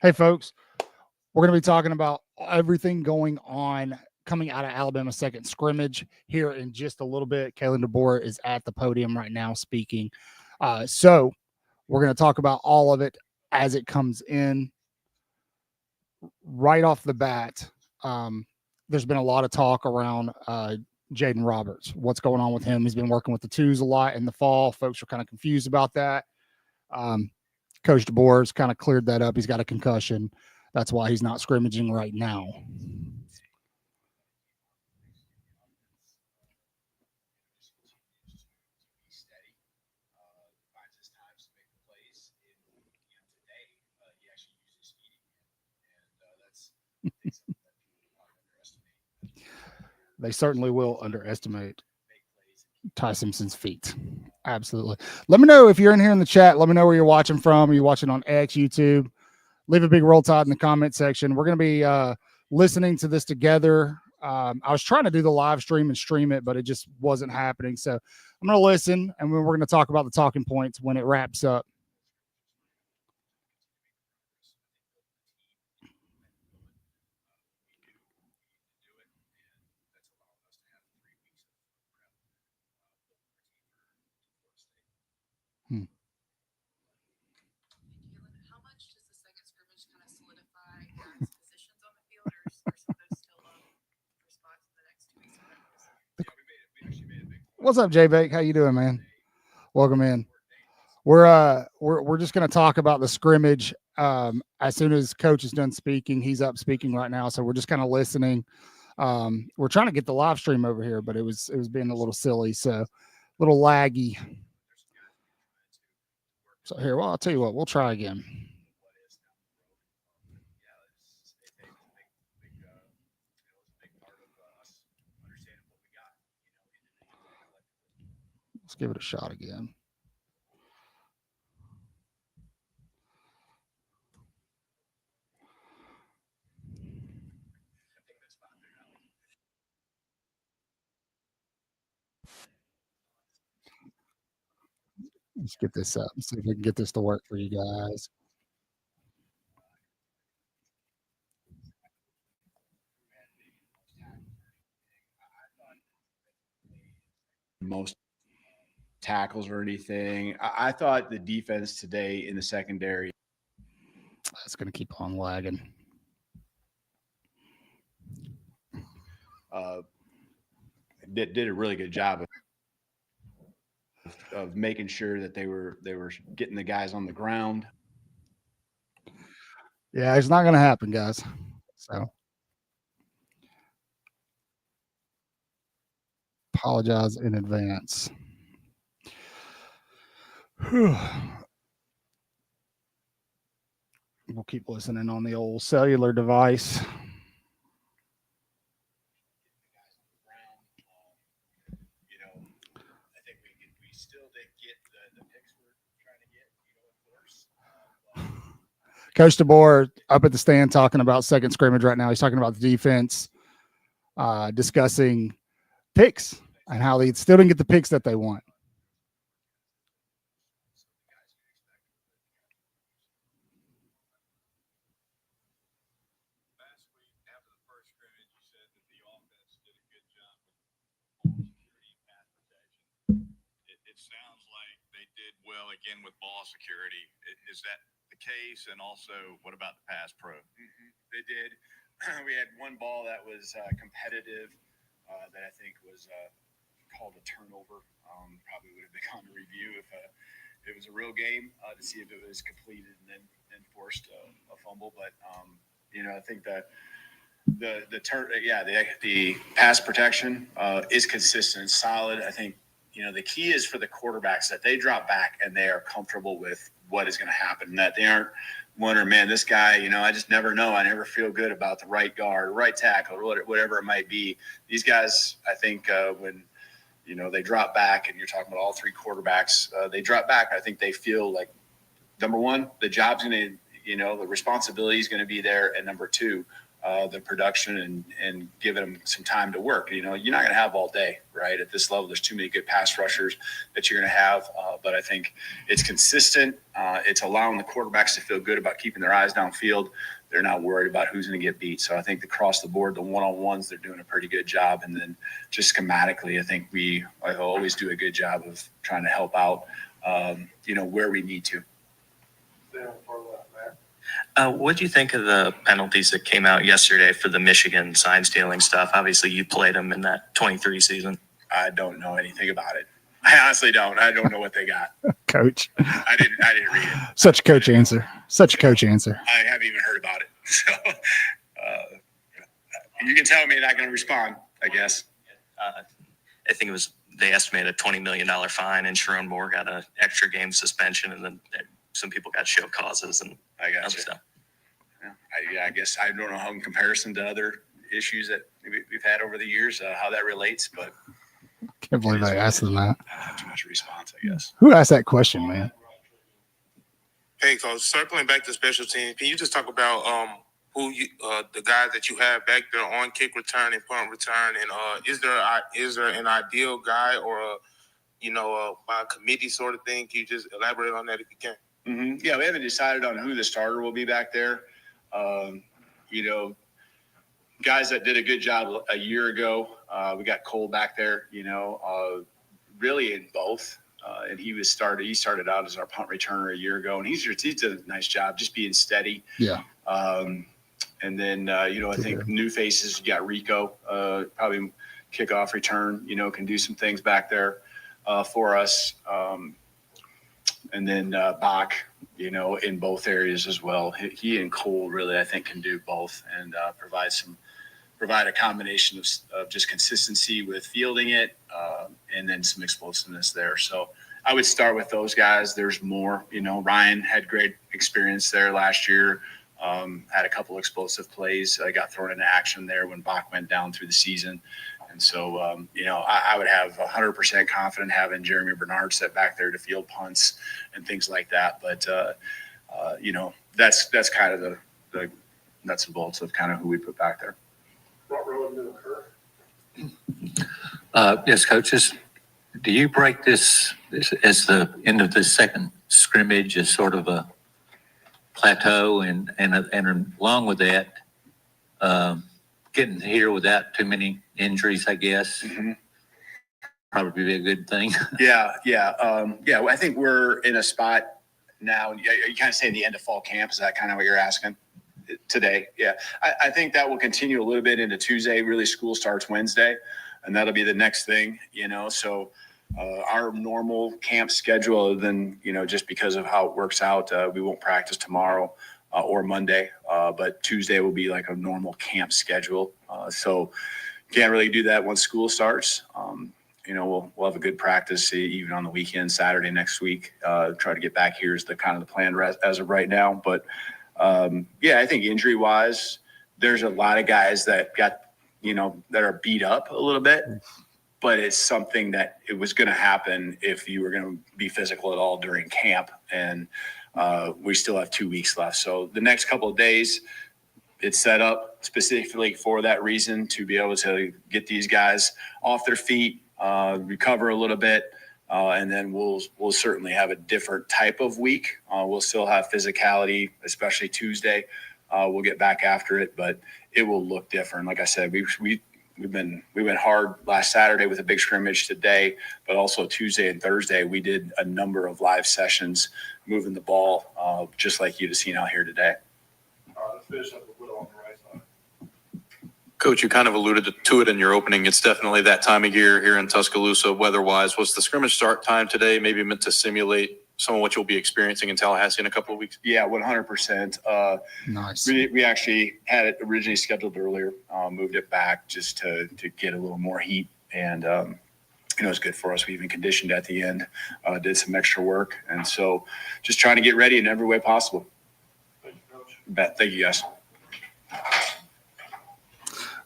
Hey, folks, we're going to be talking about everything going on coming out of Alabama second scrimmage here in just a little bit. Kalen DeBoer is at the podium right now speaking. So we're going to talk about all of it as it comes in. Right off the bat, there's been a lot of talk around Jaden Roberts. What's going on with him? He's been working with the twos a lot in the fall. Folks are kind of confused about that. Coach DeBoer's kind of cleared that up. He's got a concussion. That's why he's not scrimmaging right now. They certainly will underestimate Ty Simpson's feet. Absolutely. Let me know if you're in here in the chat. Let me know where you're watching from. Are you watching on X, YouTube? Leave a big roll tide in the comment section. We're going to be listening to this together. I was trying to do the live stream and stream it, but it just wasn't happening. So I'm going to listen, and we're going to talk about the talking points when it wraps up. How much does the second scrimmage kind of solidify guys' positions on the field, or some of those still up for spots in the next 2 weeks of practice? We actually made a big. What's up, Jay Bake? How you doing, man? Welcome in. We're just going to talk about the scrimmage as soon as Coach is done speaking. He's up speaking right now, so we're just kind of listening. We're trying to get the live stream over here, but it was being a little silly, so a little laggy. So here, well, I'll tell you what, we'll try again. Let's give it a shot again. Let's get this up and see if we can get this to work for you guys. Most tackles or anything. I thought the defense today in the secondary. That's going to keep on lagging. Did a really good job of making sure that they were getting the guys on the ground. Yeah, it's not going to happen, guys. So apologize in advance. We'll keep listening on the old cellular device. Coach DeBoer up at the stand talking about second scrimmage right now. He's talking about the defense, discussing picks and how they still didn't get the picks that they want. It sounds like they did well again with ball security. Is that the case? And also, what about the pass pro? They did. We had one ball that was competitive that I think was called a turnover. Probably would have been on a review if it was a real game to see if it was completed and then forced a fumble. But I think that the pass protection is consistent, solid. I think the key is for the quarterbacks that they drop back and they are comfortable with what is going to happen, and that they aren't wondering, man, this guy, I just never know. I never feel good about the right guard, right tackle, whatever it might be. These guys, I think, when they drop back, and you're talking about all three quarterbacks, they drop back. I think they feel like, number one, the job's going to, the responsibility is going to be there, and number two, the production and giving them some time to work. You're not going to have all day, right? At this level, there's too many good pass rushers that you're going to have. But I think it's consistent. It's allowing the quarterbacks to feel good about keeping their eyes downfield. They're not worried about who's going to get beat. So I think across the board, the one-on-ones, they're doing a pretty good job. And then just schematically, I think I always do a good job of trying to help out, where we need to. What do you think of the penalties that came out yesterday for the Michigan sign stealing stuff? Obviously, you played them in that 23 season. I don't know anything about it. I honestly don't. I don't know what they got. Coach. I didn't read it. Such a coach answer. Such a coach answer. I haven't even heard about it. So you can tell me and I'm not going to respond, I guess. I think they estimated a $20 million fine, and Sharon Moore got an extra game suspension, and then some people got show causes and I got other you. stuff. I guess I don't know how in comparison to other issues that we've had over the years, how that relates, but Can't believe I asked them that. I don't have too much response, I guess. Who asked that question, man? Hey, Coach, circling back to special teams, can you just talk about the guys that you have back there on kick return and punt return, and is there an ideal guy or a committee sort of thing? Can you just elaborate on that if you can? Mm-hmm. Yeah, we haven't decided on who the starter will be back there. Guys that did a good job a year ago. We got Cole back there, really in both. And he started out as our punt returner a year ago, and he's did a nice job just being steady. Yeah. And then, I think new faces, you got Rico, probably kickoff return, can do some things back there for us. And then Bach, in both areas as well. He and Cole really, I think, can do both and provide a combination of just consistency with fielding it and then some explosiveness there. So I would start with those guys. There's more. Ryan had great experience there last year. Had a couple explosive plays. Got thrown into action there when Bach went down through the season. And so, I would have 100% confident having Jeremy Bernard set back there to field punts and things like that. But, that's kind of the nuts and bolts of kind of who we put back there. Yes, coaches. Do you break this as the end of the second scrimmage as sort of a plateau and along with that, getting here without too many injuries, I guess, probably be a good thing. Yeah. I think we're in a spot now. You kind of saying the end of fall camp. Is that kind of what you're asking today? Yeah. I think that will continue a little bit into Tuesday. Really, school starts Wednesday, and that'll be the next thing, So our normal camp schedule, other than, just because of how it works out, we won't practice tomorrow or Monday, but Tuesday will be like a normal camp schedule. So can't really do that once school starts. We'll have a good practice even on the weekend, Saturday next week. Try to get back here is the kind of the plan as of right now. But I think injury wise, there's a lot of guys that got, that are beat up a little bit, but it's something that it was going to happen if you were going to be physical at all during camp. And we still have 2 weeks left. So the next couple of days, it's set up specifically for that reason, to be able to get these guys off their feet, recover a little bit, and then we'll certainly have a different type of week. We'll still have physicality, especially Tuesday. We'll get back after it, but it will look different. Like I said, we went hard last Saturday with a big scrimmage today, but also Tuesday and Thursday we did a number of live sessions moving the ball, just like you'd have seen out here today. Let's finish up with Will on the right side. Coach, you kind of alluded to it in your opening. It's definitely that time of year here in Tuscaloosa, weather-wise. Was the scrimmage start time today maybe meant to simulate some of what you'll be experiencing in Tallahassee in a couple of weeks? Yeah, 100%. Nice. We actually had it originally scheduled earlier, moved it back just to get a little more heat. And, it was good for us. We even conditioned at the end, did some extra work. And so just trying to get ready in every way possible. Thank you, Coach. Thank you, guys.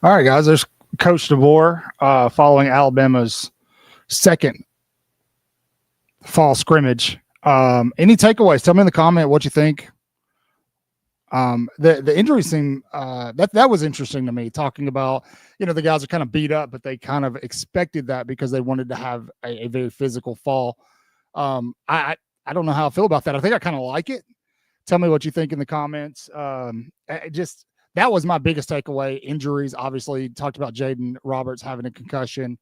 All right, guys. There's Coach DeBoer following Alabama's second fall scrimmage. Any takeaways? Tell me in the comment what you think The injuries seem that was interesting to me, talking about, the guys are kind of beat up, but they kind of expected that because they wanted to have a very physical fall. I don't know how I feel about that. I think I kind of like it. Tell me what you think in the comments. That was my biggest takeaway. Injuries, obviously, talked about Jaden Roberts having a concussion,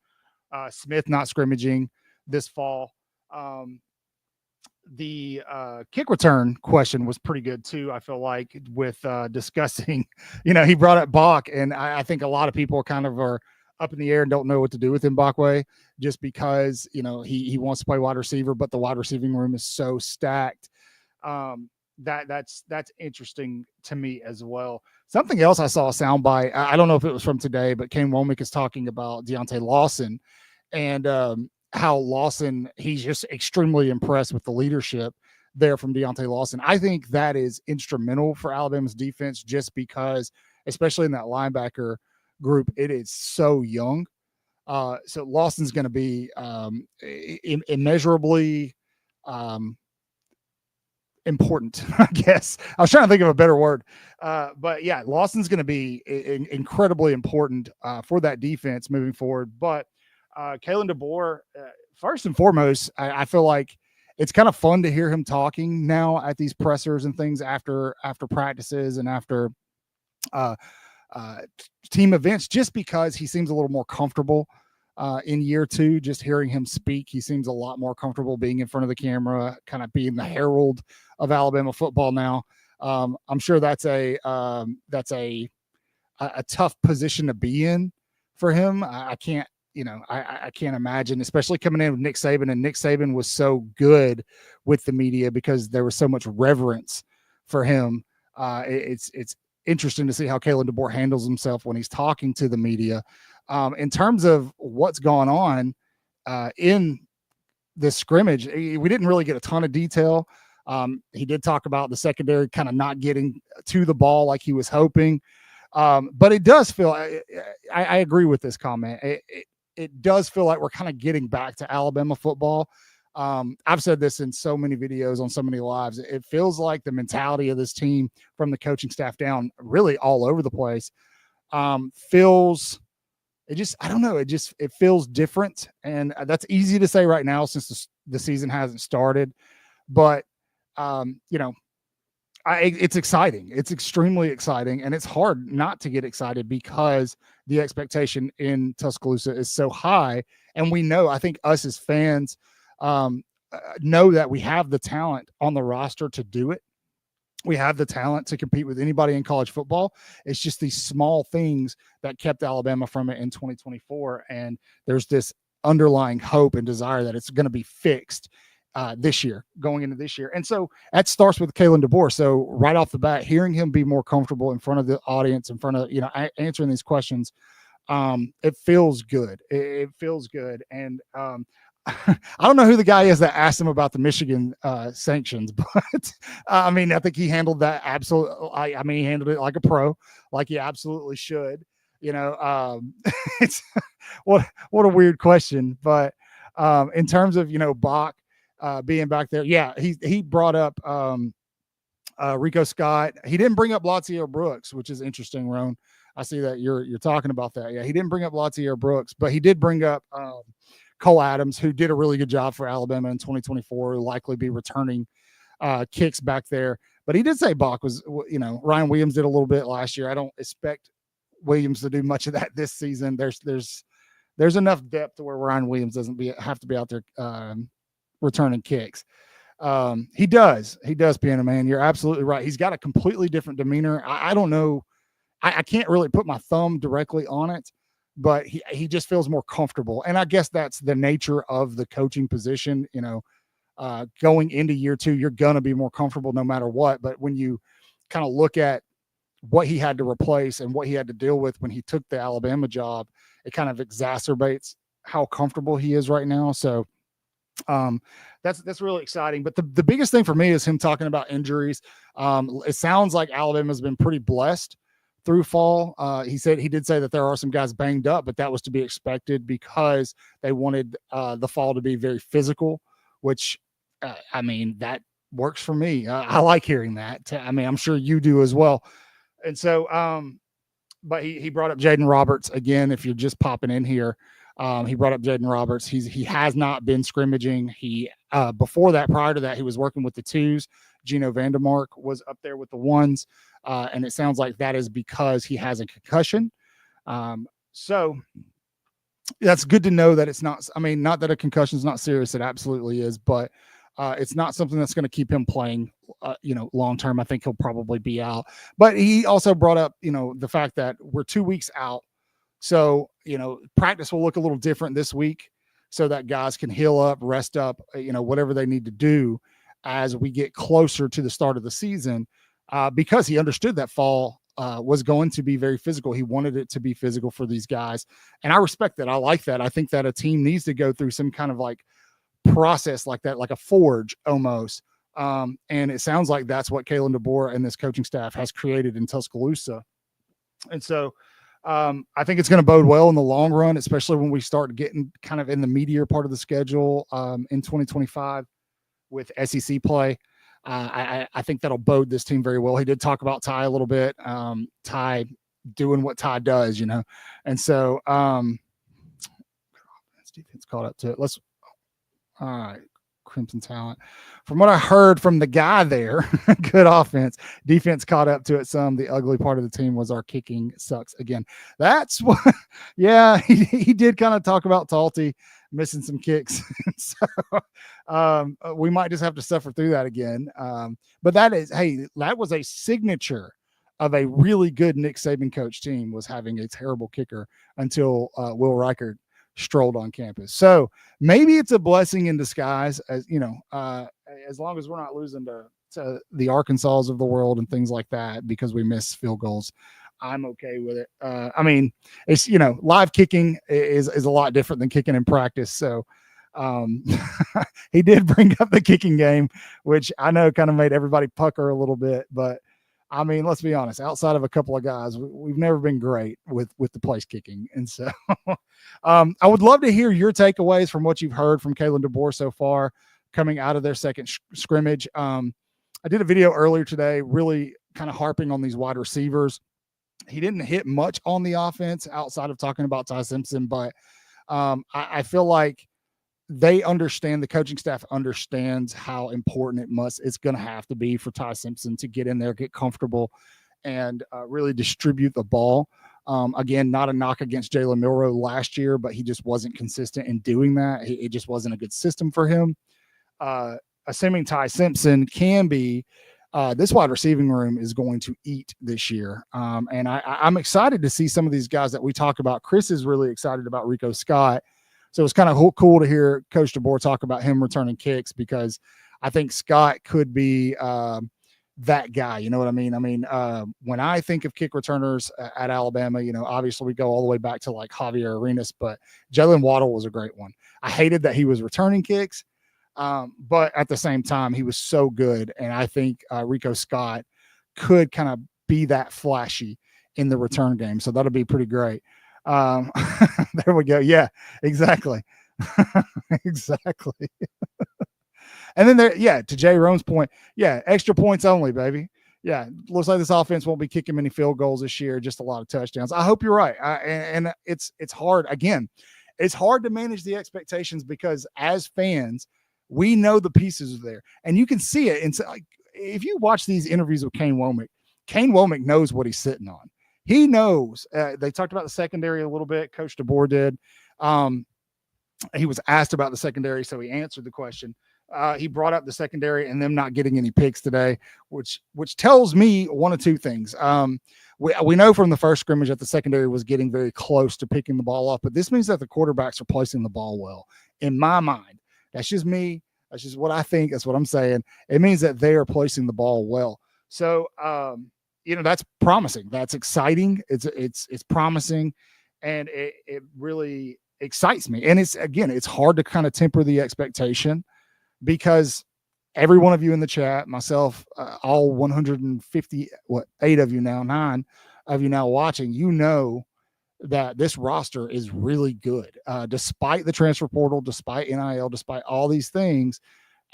Smith not scrimmaging this fall. The kick return question was pretty good too. I feel like, with discussing, he brought up Bach, and I think a lot of people are up in the air and don't know what to do with him, Waaaay, just because, he wants to play wide receiver, but the wide receiving room is so stacked. That's interesting to me as well. Something else I saw a soundbite. I don't know if it was from today, but Kane Womack is talking about Deontay Lawson, and how Lawson, he's just extremely impressed with the leadership there from Deontay Lawson. I think that is instrumental for Alabama's defense, just because, especially in that linebacker group, it is so young. So Lawson's going to be immeasurably important, I guess. I was trying to think of a better word. But yeah, Lawson's going to be incredibly important for that defense moving forward. But Kalen DeBoer, first and foremost, I feel like it's kind of fun to hear him talking now at these pressers and things after practices and after team events, just because he seems a little more comfortable in year two. Just hearing him speak, he seems a lot more comfortable being in front of the camera, kind of being the herald of Alabama football now. I'm sure that's a tough position to be in for him. I can't imagine, especially coming in with Nick Saban, and Nick Saban was so good with the media because there was so much reverence for him. It's interesting to see how Kalen DeBoer handles himself when he's talking to the media. In terms of what's gone on in this scrimmage, we didn't really get a ton of detail. He did talk about the secondary kind of not getting to the ball like he was hoping. But it does feel, I agree with this comment. It does feel like we're kind of getting back to Alabama football. I've said this in so many videos on so many lives. It feels like the mentality of this team, from the coaching staff down, really all over the place, feels different. And that's easy to say right now since the season hasn't started. But, it's exciting. It's extremely exciting. And it's hard not to get excited because the expectation in Tuscaloosa is so high. And we know, I think us as fans know that we have the talent on the roster to do it. We have the talent to compete with anybody in college football. It's just these small things that kept Alabama from it in 2024. And there's this underlying hope and desire that it's going to be fixed this year, going into this year. And so that starts with Kalen DeBoer. So right off the bat, hearing him be more comfortable in front of the audience, in front of, answering these questions, it feels good. It feels good. And I don't know who the guy is that asked him about the Michigan sanctions, but I think he handled that absolutely. He handled it like a pro, like he absolutely should. It's what a weird question. But in terms of, Bach being back there, yeah, he brought up Rico Scott. He didn't bring up Latia Brooks, which is interesting, Roan. I see that you're talking about that. Yeah, he didn't bring up Latia Brooks, but he did bring up Cole Adams, who did a really good job for Alabama in 2024, will likely be returning kicks back there. But he did say Bach was, Ryan Williams did a little bit last year. I don't expect Williams to do much of that this season. There's enough depth to where Ryan Williams doesn't have to be out there returning kicks. He does, Piano Man. You're absolutely right. He's got a completely different demeanor. I don't know. I can't really put my thumb directly on it, but he just feels more comfortable. And I guess that's the nature of the coaching position. Going into year two, you're going to be more comfortable no matter what. But when you kind of look at what he had to replace and what he had to deal with when he took the Alabama job, it kind of exacerbates how comfortable he is right now. So that's really exciting. But the biggest thing for me is him talking about injuries. It sounds like Alabama's been pretty blessed through fall. He did say that there are some guys banged up, but that was to be expected because they wanted the fall to be very physical, which that works for me. I like hearing that. I mean, I'm sure you do as well. And so, but he brought up Jaden Roberts again. If you're just popping in here, he brought up Jaden Roberts. He has not been scrimmaging. He before that, prior to that, he was working with the twos. Gino Vandermark was up there with the ones, and it sounds like that is because he has a concussion. So that's good to know that it's not. I mean, not that a concussion is not serious. It absolutely is, but it's not something that's going to keep him playing, long term. I think he'll probably be out. But he also brought up, the fact that we're 2 weeks out. So, practice will look a little different this week so that guys can heal up, rest up, whatever they need to do as we get closer to the start of the season, because he understood that fall was going to be very physical. He wanted it to be physical for these guys. And I respect that. I like that. I think that a team needs to go through some kind of like process like that, like a forge almost. And it sounds like that's what Kalen DeBoer and this coaching staff has created in Tuscaloosa. And so I think it's going to bode well in the long run, especially when we start getting kind of in the meatier part of the schedule in 2025 with SEC play. I think that'll bode this team very well. He did talk about Ty a little bit, Ty doing what Ty does, And so defense caught up to it. All right, Crimson talent. From what I heard from the guy there, good offense. Defense caught up to it some. The ugly part of the team was our kicking sucks again. That's what, yeah, he did kind of talk about Talty missing some kicks. So we might just have to suffer through that again. But that was a signature of a really good Nick Saban coach team, was having a terrible kicker until Will Reichert strolled on campus. So maybe it's a blessing in disguise, as as long as we're not losing to the Arkansas of the world and things like that because we miss field goals. I'm okay with it. I mean, it's, live kicking is a lot different than kicking in practice. So he did bring up the kicking game, which I know kind of made everybody pucker a little bit, but I mean, let's be honest, outside of a couple of guys, we've never been great with the place kicking. And so I would love to hear your takeaways from what you've heard from Kalen DeBoer so far coming out of their second scrimmage. I did a video earlier today, really kind of harping on these wide receivers. He didn't hit much on the offense outside of talking about Ty Simpson, but I feel like they understand, the coaching staff understands how important it's going to have to be for Ty Simpson to get in there, get comfortable, and really distribute the ball. Again, not a knock against Jalen Milroe last year, but he just wasn't consistent in doing that. It just wasn't a good system for him. Assuming Ty Simpson can be, this wide receiving room is going to eat this year. And I'm excited to see some of these guys that we talk about. Chris is really excited about Rico Scott. So it's kind of cool to hear Coach DeBoer talk about him returning kicks, because I think Scott could be that guy. You know what I mean? I mean, when I think of kick returners at Alabama, obviously we go all the way back to like Javier Arenas, but Jalen Waddle was a great one. I hated that he was returning kicks, but at the same time, he was so good. And I think Rico Scott could kind of be that flashy in the return game. So that'll be pretty great. There we go. Yeah, exactly. Exactly. And then to Jay Rome's point, extra points only, baby. Yeah, looks like this offense won't be kicking many field goals this year, just a lot of touchdowns. I hope you're right. And it's hard. Again, it's hard to manage the expectations because as fans, we know the pieces are there. And you can see it. And so, if you watch these interviews with Kane Womack knows what he's sitting on. He knows. They talked about the secondary a little bit. Coach DeBoer did. He was asked about the secondary, so he answered the question. He brought up the secondary and them not getting any picks today, which tells me one of two things. We know from the first scrimmage that the secondary was getting very close to picking the ball up, but this means that the quarterbacks are placing the ball well. In my mind, that's just me. That's just what I think. That's what I'm saying. It means that they are placing the ball well. So, that's promising. That's exciting. It's promising, and it really excites me. And it's hard to kind of temper the expectation because every one of you in the chat, myself, all 8 of you now, 9 of you now watching, that this roster is really good. Despite the transfer portal, despite NIL, despite all these things,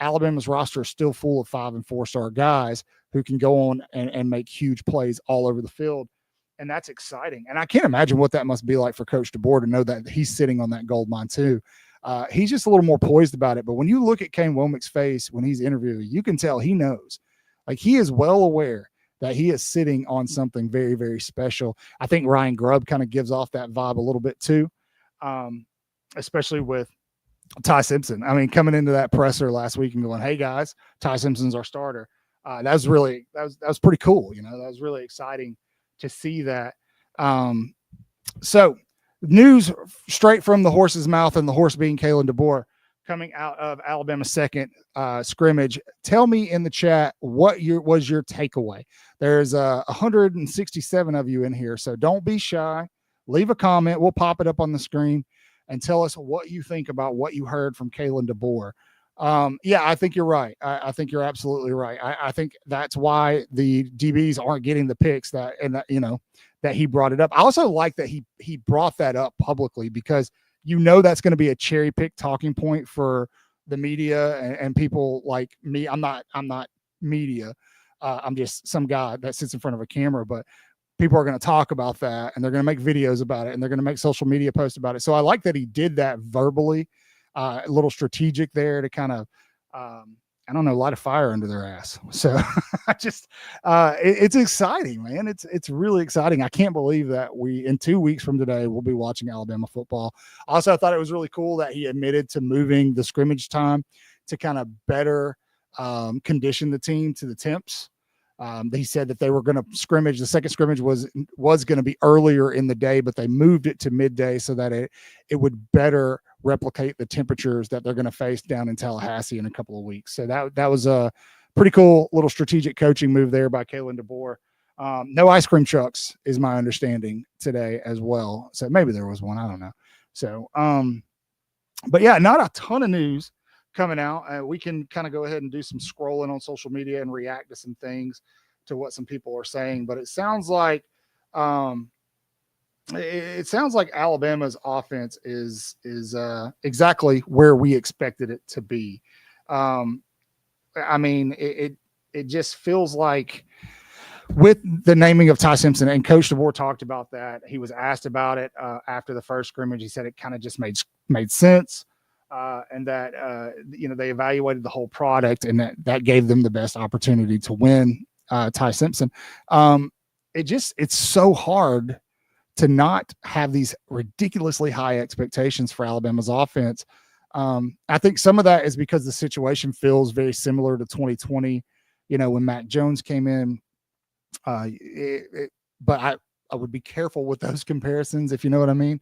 Alabama's roster is still full of 5 and 4-star guys who can go on and make huge plays all over the field. And that's exciting. And I can't imagine what that must be like for Coach DeBoer to know that he's sitting on that gold mine too. He's just a little more poised about it. But when you look at Kane Womack's face when he's interviewing, you can tell he knows. Like, he is well aware that he is sitting on something very, very special. I think Ryan Grubb kind of gives off that vibe a little bit too, especially with Ty Simpson. I mean, coming into that presser last week and going, "Hey guys, Ty Simpson's our starter." That was pretty cool. You know, that was really exciting to see that. So news straight from the horse's mouth, and the horse being Kalen DeBoer, coming out of Alabama's second scrimmage. Tell me in the chat what was your takeaway. There's 167 of you in here, so don't be shy. Leave a comment. We'll pop it up on the screen and tell us what you think about what you heard from Kalen DeBoer. Yeah, I think you're right. I think you're absolutely right. I think that's why the DBs aren't getting the picks that he brought it up. I also like that he brought that up publicly, because that's going to be a cherry pick talking point for the media and people like me. I'm not media. I'm just some guy that sits in front of a camera, but people are going to talk about that, and they're going to make videos about it, and they're going to make social media posts about it. So I like that he did that verbally. A little strategic there to kind of, light a fire under their ass. So it's exciting, man. It's really exciting. I can't believe that in 2 weeks from today, we'll be watching Alabama football. Also, I thought it was really cool that he admitted to moving the scrimmage time to kind of better condition the team to the temps. He said that they were going to scrimmage. The second scrimmage was going to be earlier in the day, but they moved it to midday so that it would better replicate the temperatures that they're going to face down in Tallahassee in a couple of weeks. So that was a pretty cool little strategic coaching move there by Kalen DeBoer. No ice cream trucks is my understanding today as well. So maybe there was one, I don't know. So, but yeah, not a ton of news coming out. We can kind of go ahead and do some scrolling on social media and react to some things, to what some people are saying. But it sounds like Alabama's offense is exactly where we expected it to be. I mean, it just feels like, with the naming of Ty Simpson, and Coach DeBoer talked about that. He was asked about it after the first scrimmage. He said it kind of just made sense. And that, they evaluated the whole product, and that gave them the best opportunity to win Ty Simpson. It's so hard to not have these ridiculously high expectations for Alabama's offense. I think some of that is because the situation feels very similar to 2020, when Mac Jones came in. But I would be careful with those comparisons, if you know what I mean.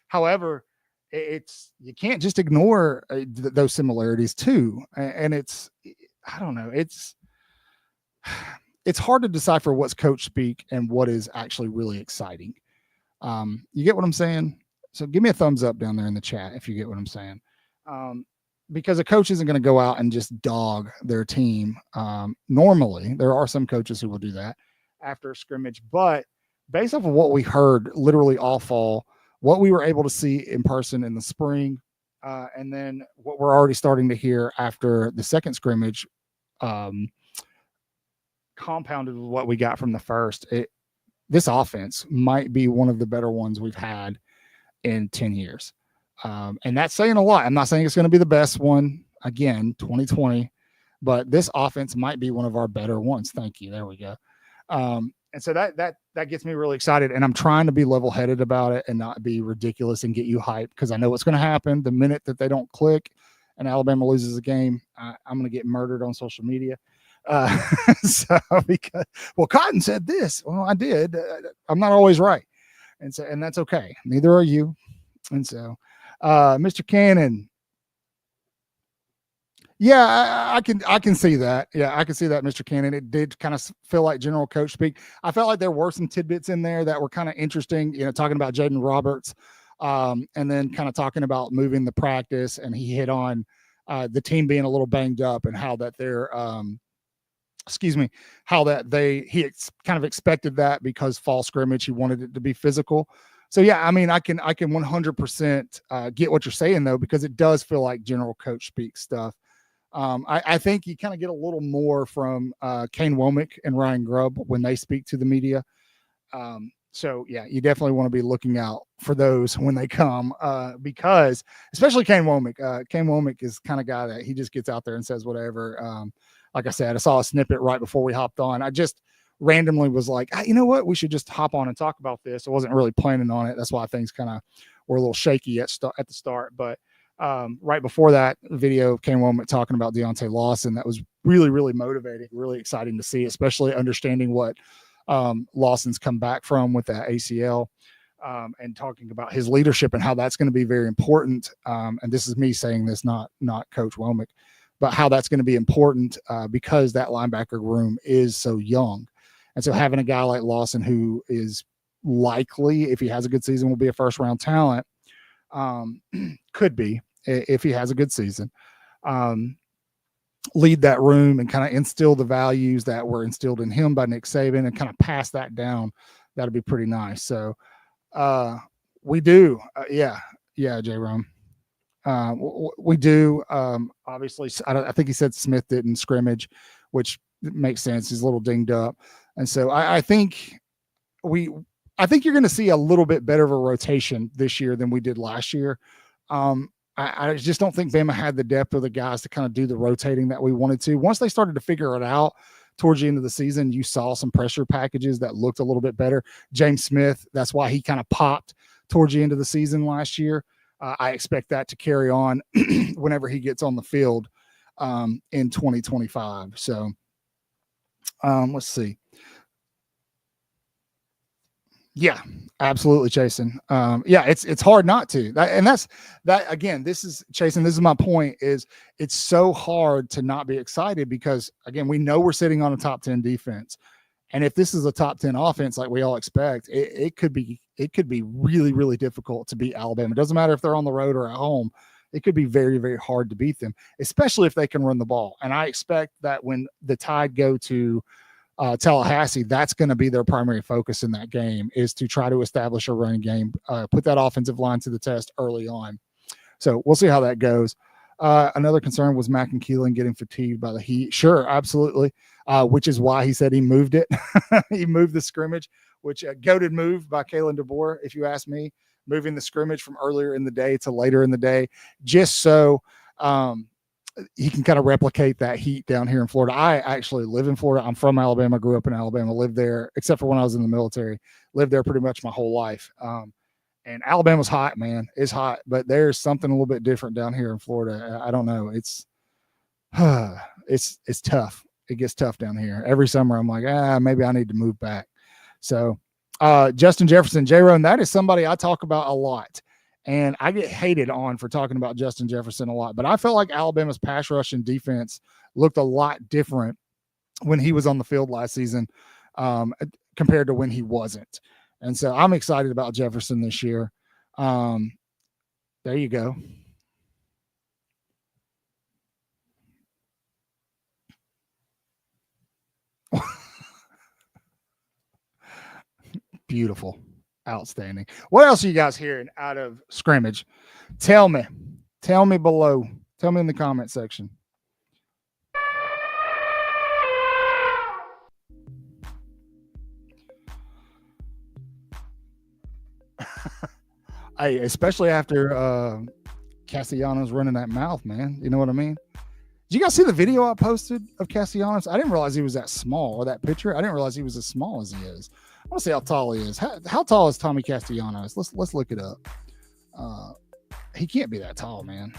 However, you can't just ignore those similarities too. And I don't know. It's hard to decipher what's coach speak and what is actually really exciting. You get what I'm saying? So give me a thumbs up down there in the chat if you get what I'm saying. Because a coach isn't going to go out and just dog their team. Normally, there are some coaches who will do that after a scrimmage, but based off of what we heard literally all fall, what we were able to see in person in the spring, and then what we're already starting to hear after the second scrimmage, compounded with what we got from the first, this offense might be one of the better ones we've had in 10 years. And that's saying a lot. I'm not saying it's going to be the best one, again, 2020, but this offense might be one of our better ones. Thank you. There we go. And so that gets me really excited, and I'm trying to be level-headed about it and not be ridiculous and get you hyped, because I know what's going to happen the minute that they don't click and Alabama loses a game. I'm going to get murdered on social media. Because Cotton said this. Well, I did. I'm not always right, and that's okay. Neither are you. And so, Mr. Cannon. Yeah, I can see that. Yeah, I can see that, Mr. Cannon. It did kind of feel like general coach speak. I felt like there were some tidbits in there that were kind of interesting, talking about Jaden Roberts, and then kind of talking about moving the practice. And he hit on the team being a little banged up, and how that they're, kind of expected that because fall scrimmage, he wanted it to be physical. So yeah, I mean, I can 100% get what you're saying though, because it does feel like general coach speak stuff. I think you kind of get a little more from Kane Womack and Ryan Grubb when they speak to the media. So yeah, you definitely want to be looking out for those when they come, because especially Kane Womack. Kane Womack is kind of guy that he just gets out there and says whatever. Like I said, I saw a snippet right before we hopped on. I just randomly was like, you know what, we should just hop on and talk about this. I wasn't really planning on it. That's why things kind of were a little shaky at the start. But right before that video came Womack talking about Deontay Lawson. That was really, really motivating, really exciting to see, especially understanding what Lawson's come back from with that ACL, and talking about his leadership and how that's going to be very important. And this is me saying this, not Coach Womack, but how that's going to be important because that linebacker room is so young. And so having a guy like Lawson, who is likely, if he has a good season, will be a first round talent, could be, if he has a good season, lead that room and kind of instill the values that were instilled in him by Nick Saban and kind of pass that down. That'd be pretty nice. So we do. Yeah, J-Rom. We do. Obviously, I think he said Smith didn't scrimmage, which makes sense. He's a little dinged up. And so I think you're going to see a little bit better of a rotation this year than we did last year. I just don't think Bama had the depth of the guys to kind of do the rotating that we wanted to. Once they started to figure it out towards the end of the season, you saw some pressure packages that looked a little bit better. James Smith, that's why he kind of popped towards the end of the season last year. I expect that to carry on whenever he gets on the field in 2025. So let's see. Yeah, absolutely, Chasen. Yeah, it's hard not to. Again, this is Chasen. This is my point. Is it's so hard to not be excited because again, we know we're sitting on a top 10 defense, and if this is a top 10 offense like we all expect, it could be really, really difficult to beat Alabama. It doesn't matter if they're on the road or at home. It could be very, very hard to beat them, especially if they can run the ball. And I expect that when the Tide go to Tallahassee, that's going to be their primary focus in that game, is to try to establish a running game, put that offensive line to the test early on. So we'll see how that goes. Another concern was Mack and Keelan getting fatigued by the heat. Sure, absolutely. Which is why he said he moved it. He moved the scrimmage, which a goated move by Kalen DeBoer, if you ask me, moving the scrimmage from earlier in the day to later in the day, just so he can kind of replicate that heat down here in Florida. I actually live in Florida. I'm from Alabama, grew up in Alabama, lived there, except for when I was in the military, lived there pretty much my whole life. And Alabama's hot, man. It's hot, but there's something a little bit different down here in Florida. I don't know. It's tough. It gets tough down here. Every summer I'm like, maybe I need to move back. So Justin Jefferson, J-Ron, that is somebody I talk about a lot. And I get hated on for talking about Justin Jefferson a lot, but I felt like Alabama's pass rush and defense looked a lot different when he was on the field last season compared to when he wasn't. And so I'm excited about Jefferson this year. There you go. Beautiful. Outstanding. What else are you guys hearing out of scrimmage? Tell me below. Tell me in the comment section. Hey, especially after Castellanos running that mouth, man. You know what I mean? Did you guys see the video I posted of Castellanos? I didn't realize he was that small, or that picture. I didn't realize he was as small as he is. I want to see how tall he is. How tall is Tommy Castellanos? Let's look it up. He can't be that tall, man.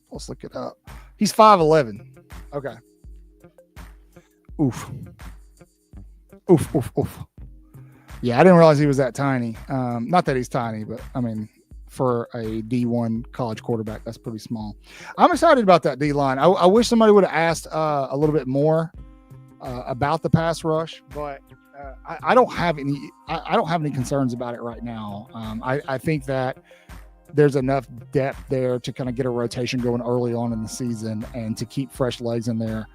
Let's look it up. He's 5'11". Okay. Oof. Yeah, I didn't realize he was that tiny. Not that he's tiny, but I mean, for a D1 college quarterback, that's pretty small. I'm excited about that D-line. I wish somebody would have asked a little bit more about the pass rush, but I don't have any. I don't have any concerns about it right now. I think that there's enough depth there to kind of get a rotation going early on in the season and to keep fresh legs in there.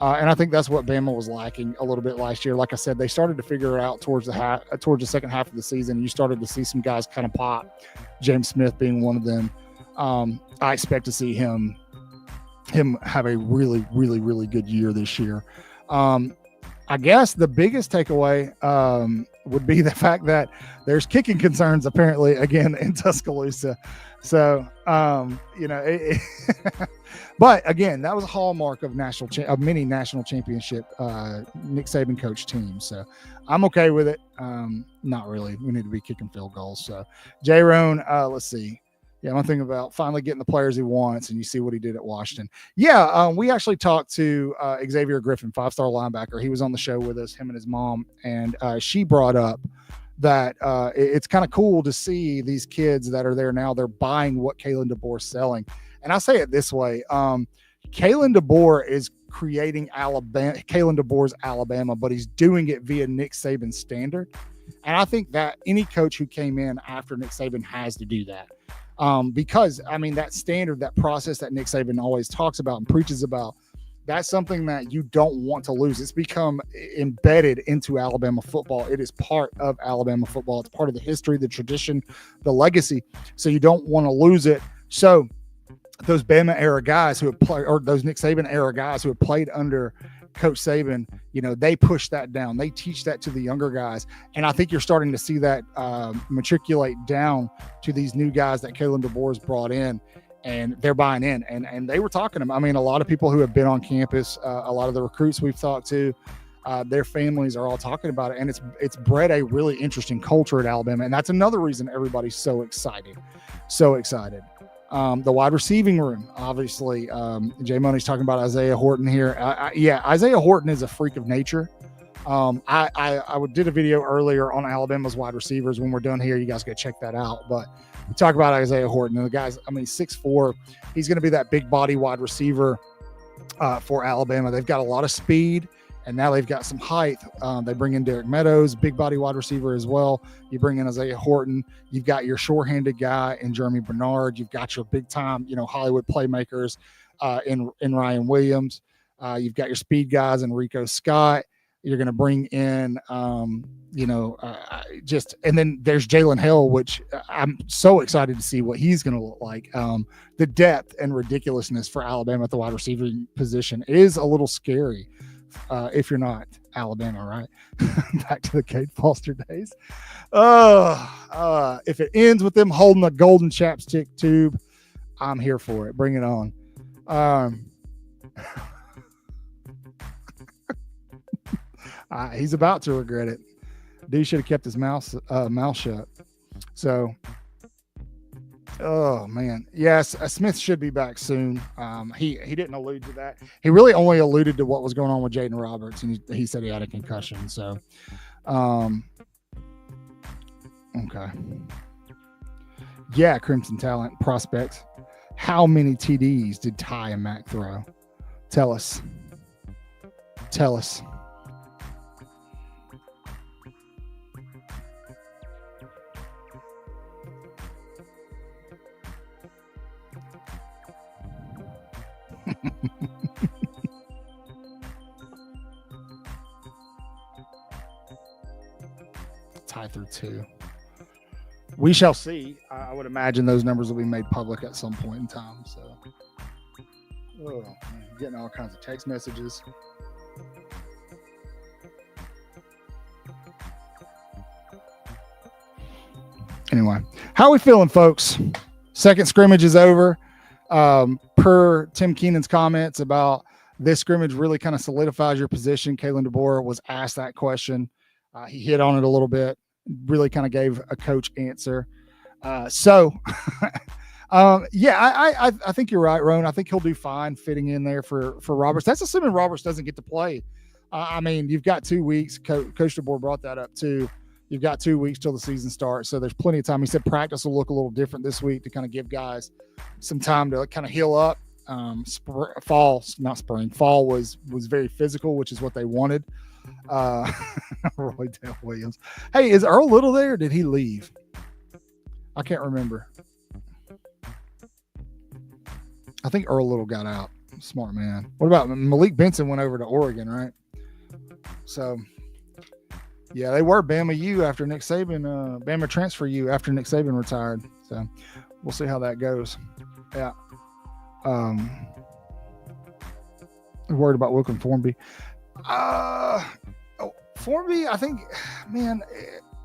And I think that's what Bama was lacking a little bit last year. Like I said, they started to figure it out towards the second half of the season. You started to see some guys kind of pop, James Smith being one of them. I expect to see him have a really, really, really good year this year. I guess the biggest takeaway would be the fact that there's kicking concerns apparently again in Tuscaloosa. So, but again, that was a hallmark of many national championship Nick Saban coach teams. So I'm okay with it. Not really. We need to be kicking field goals. So J-Roan, let's see. Yeah, I'm thinking about finally getting the players he wants, and you see what he did at Washington. Yeah, we actually talked to Xavier Griffin, 5-star linebacker. He was on the show with us, him and his mom, and she brought up that it's kind of cool to see these kids that are there now. They're buying what Kalen DeBoer's selling. And I say it this way. Kalen DeBoer is creating Kalen DeBoer's Alabama, but he's doing it via Nick Saban's standard. And I think that any coach who came in after Nick Saban has to do that. Because, I mean, that standard, that process that Nick Saban always talks about and preaches about, that's something that you don't want to lose. It's become embedded into Alabama football. It is part of Alabama football. It's part of the history, the tradition, the legacy. So you don't want to lose it. So those Bama era guys who have played, or those Nick Saban era guys who have played under Coach Saban, they push that down. They teach that to the younger guys. And I think you're starting to see that matriculate down to these new guys that Kalen DeBoer's brought in, and they're buying in. And they were talking to, I mean, a lot of people who have been on campus, a lot of the recruits we've talked to, their families are all talking about it. And it's bred a really interesting culture at Alabama. And that's another reason everybody's so excited. So excited. The wide receiving room, obviously, Jay Money's talking about Isaiah Horton here. Yeah, Isaiah Horton is a freak of nature. I did a video earlier on Alabama's wide receivers. When we're done here, you guys go check that out. But we talk about Isaiah Horton, and the guy's, 6'4". He's going to be that big body wide receiver for Alabama. They've got a lot of speed, and now they've got some height. They bring in Derek Meadows, big body wide receiver as well. You bring in Isaiah Horton. You've got your sure-handed guy in Jeremy Bernard. You've got your big-time, Hollywood playmakers in Ryan Williams. You've got your speed guys in Rico Scott. You're going to bring in, and then there's Jalen Hill, which I'm so excited to see what he's going to look like. The depth and ridiculousness for Alabama at the wide receiving position is a little scary. If you're not Alabama, right? Back to the Kate Foster days. If it ends with them holding a golden chapstick tube, I'm here for it. Bring it on. He's about to regret it. Dude should have kept his mouth shut. So, oh man, yes, Smith should be back soon. He didn't allude to that. He really only alluded to what was going on with Jaden Roberts, and he said he had a concussion. So, okay, yeah, Crimson Talent prospects. How many TDs did Ty and Mac throw? Tell us. Tie through 2. We shall see. I would imagine those numbers will be made public at some point in time. So, man, getting all kinds of text messages. Anyway, how are we feeling, folks? Second scrimmage is over. Per Tim Keenan's comments about this scrimmage really kind of solidifies your position. Kalen DeBoer was asked that question. He hit on it a little bit, really kind of gave a coach answer. I think you're right, Roan. I think he'll do fine fitting in there for Roberts. That's assuming Roberts doesn't get to play. You've got 2 weeks. Coach DeBoer brought that up too. You've got 2 weeks till the season starts, so there's plenty of time. He said practice will look a little different this week to kind of give guys some time to kind of heal up. Fall was very physical, which is what they wanted. Roy Dale Williams. Hey, is Earl Little there? Or did he leave? I can't remember. I think Earl Little got out. Smart man. What about Malik Benson went over to Oregon, right? So, yeah, they were Bama U after Nick Saban, Bama transfer U after Nick Saban retired. So we'll see how that goes. Yeah. Worried about Wilkin Formby. Formby, I think, man,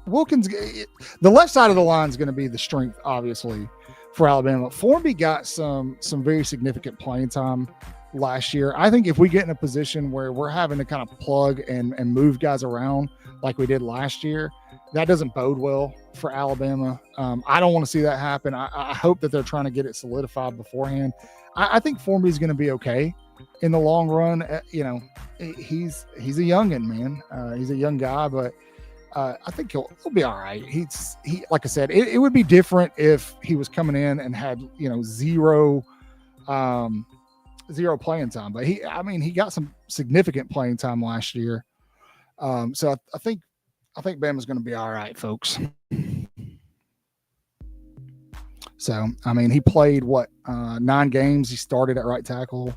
Wilkins, the left side of the line is going to be the strength, obviously, for Alabama. Formby got some very significant playing time last year. I think if we get in a position where we're having to kind of plug and move guys around like we did last year, that doesn't bode well for Alabama. I don't want to see that happen. I hope that they're trying to get it solidified beforehand. I think Formby is going to be okay in the long run. He's a youngin', man. He's a young guy, but I think he'll be all right. He like I said, it would be different if he was coming in and had zero playing time. But he got some significant playing time last year. So I think Bama's going to be all right, folks. So he played 9 games. He started at right tackle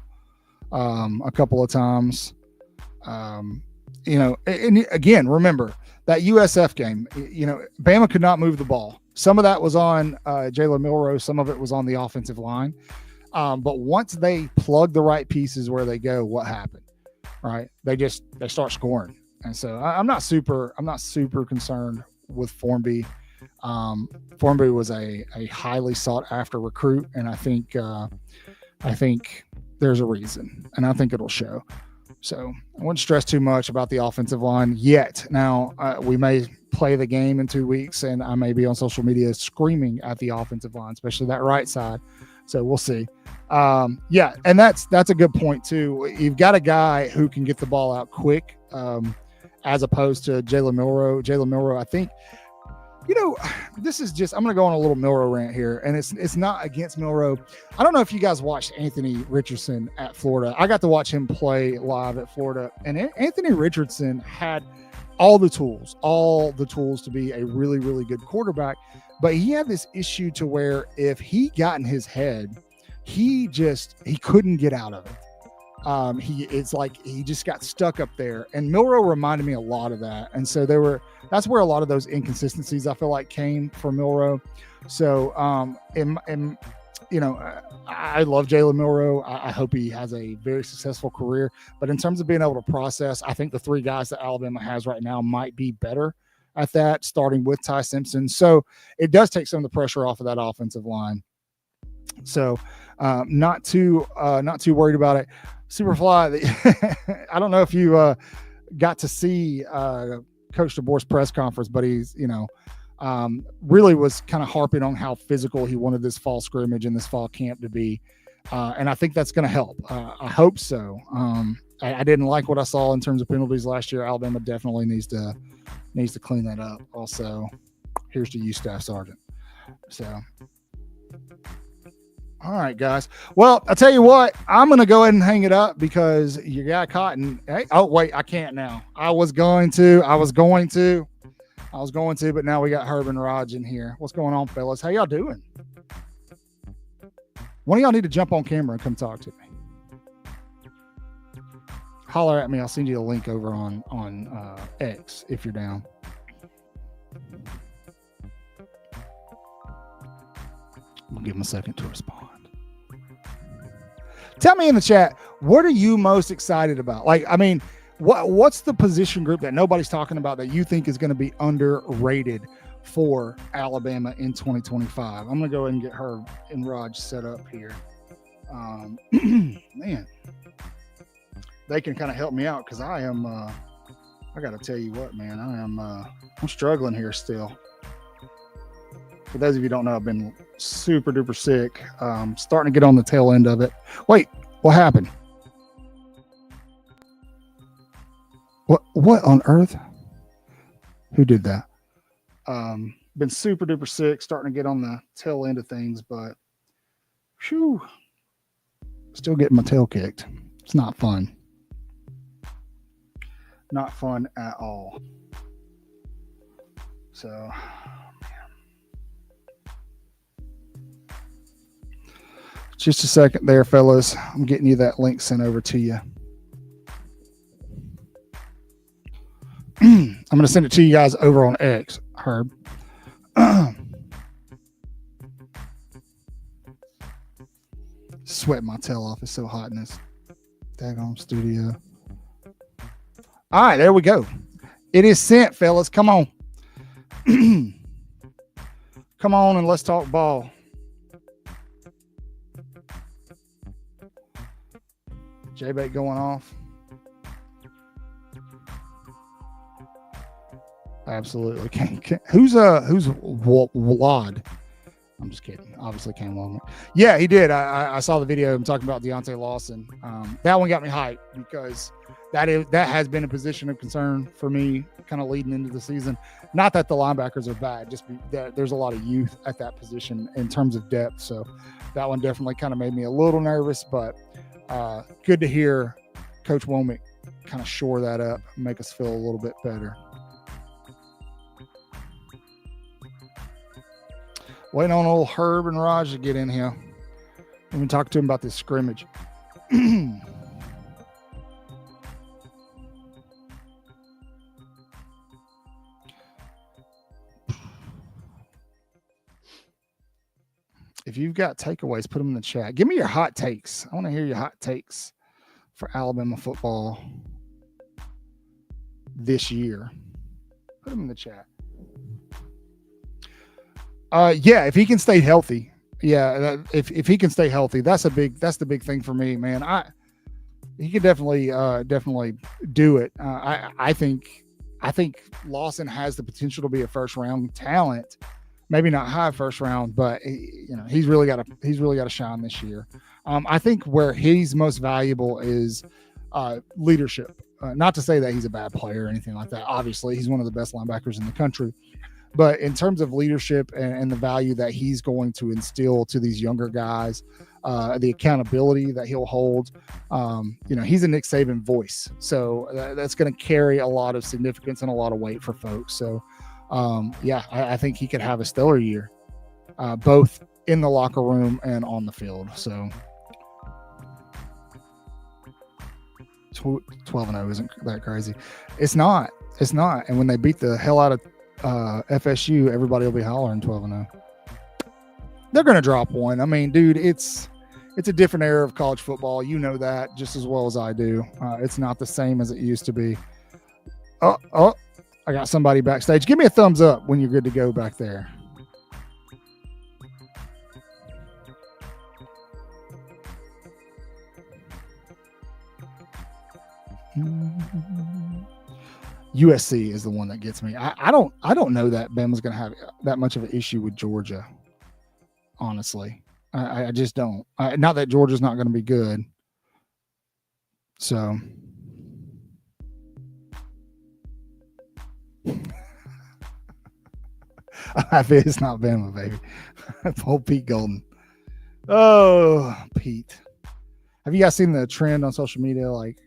a couple of times. And again, remember that USF game, Bama could not move the ball. Some of that was on Jalen Milroe. Some of it was on the offensive line. But once they plug the right pieces where they go, what happened? Right. They start scoring. And so I'm not super concerned with Formby. Formby was a highly sought after recruit. And I think there's a reason, and I think it'll show. So I wouldn't stress too much about the offensive line yet. Now, we may play the game in 2 weeks, and I may be on social media screaming at the offensive line, especially that right side. So we'll see. And that's a good point too. You've got a guy who can get the ball out quick, as opposed to Jalen Milroe. Jalen Milroe, I think, this is just, I'm going to go on a little Milroe rant here, and it's not against Milroe. I don't know if you guys watched Anthony Richardson at Florida. I got to watch him play live at Florida, and Anthony Richardson had all the tools to be a really, really good quarterback. But he had this issue to where if he got in his head, he couldn't get out of it. It's like he just got stuck up there, and Milroe reminded me a lot of that. And so that's where a lot of those inconsistencies I feel like came from Milroe. So, I love Jalen Milroe. I hope he has a very successful career, but in terms of being able to process, I think the 3 guys that Alabama has right now might be better at that, starting with Ty Simpson. So it does take some of the pressure off of that offensive line. So, not too worried about it. Superfly, I don't know if you got to see Coach DeBoer's press conference, but he's, really was kind of harping on how physical he wanted this fall scrimmage and this fall camp to be. And I think that's going to help. I hope so. I didn't like what I saw in terms of penalties last year. Alabama definitely needs to clean that up. Also, here's to you, Staff Sergeant. So, all right, guys. Well, I'll tell you what, I'm going to go ahead and hang it up because you got caught. And oh, wait, I can't now. I was going to, but now we got Herb and Raj in here. What's going on, fellas? How y'all doing? One of y'all need to jump on camera and come talk to me. Holler at me. I'll send you a link over on X if you're down. We'll give them a second to respond. Tell me in the chat, what are you most excited about? What's the position group that nobody's talking about that you think is going to be underrated for Alabama in 2025? I'm going to go ahead and get her and Raj set up here. Man, they can kind of help me out because I am, I got to tell you what, man, I'm struggling here still. For those of you who don't know, I've been super duper sick. Starting to get on the tail end of it. Wait, what happened? What on earth? Who did that? Been super duper sick, starting to get on the tail end of things, but still getting my tail kicked. It's not fun. Not fun at all. So, just a second there, fellas. I'm getting you that link sent over to you. I'm going to send it to you guys over on X, Herb. Sweating my tail off. It's so hot in this daggone studio. All right, there we go. It is sent, fellas. Come on. Come on and let's talk ball. J-Bait going off. Absolutely. Who's Wad? I'm just kidding. Obviously came along. Yeah, he did. I saw the video. I'm talking about Deontay Lawson. That one got me hyped because that has been a position of concern for me kind of leading into the season. Not that the linebackers are bad, just that there's a lot of youth at that position in terms of depth. So that one definitely kind of made me a little nervous, but good to hear Coach Womack kind of shore that up and make us feel a little bit better. Waiting on old Herb and Raj to get in here. Let me talk to him about this scrimmage. If you've got takeaways, put them in the chat. Give me your hot takes. I want to hear your hot takes for Alabama football this year. Put them in the chat. Yeah, if he can stay healthy. Yeah, if he can stay healthy, that's the big thing for me, man. He could definitely do it. I think Lawson has the potential to be a first round talent. Maybe not high first round, but he's really got to shine this year. I think where he's most valuable is leadership. Not to say that he's a bad player or anything like that. Obviously, he's one of the best linebackers in the country. But in terms of leadership and the value that he's going to instill to these younger guys, the accountability that he'll hold, he's a Nick Saban voice. So that's going to carry a lot of significance and a lot of weight for folks. So, I think he could have a stellar year, both in the locker room and on the field. So 12-0 isn't that crazy. It's not. And when they beat the hell out of FSU, everybody will be hollering 12-0. They're going to drop one. I mean, dude, it's a different era of college football. You know that just as well as I do. It's not the same as it used to be. Oh, I got somebody backstage. Give me a thumbs up when you're good to go back there. USC is the one that gets me. I don't know that Bama's going to have that much of an issue with Georgia. Honestly, I just don't. Not that Georgia's not going to be good. So. It's not Bama, baby. Old Pete Golden. Oh, Pete. Have you guys seen the trend on social media? Like,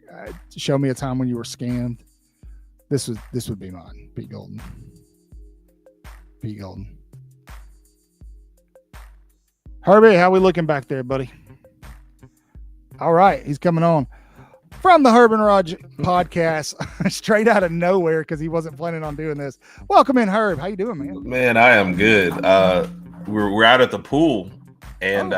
show me a time when you were scammed. This would be mine. Pete Golden. Herbie, how we looking back there, buddy? All right, he's coming on from the Herb and Raj podcast, straight out of nowhere because he wasn't planning on doing this. Welcome in, Herb. How you doing, man? Man, I am good. We're out at the pool, and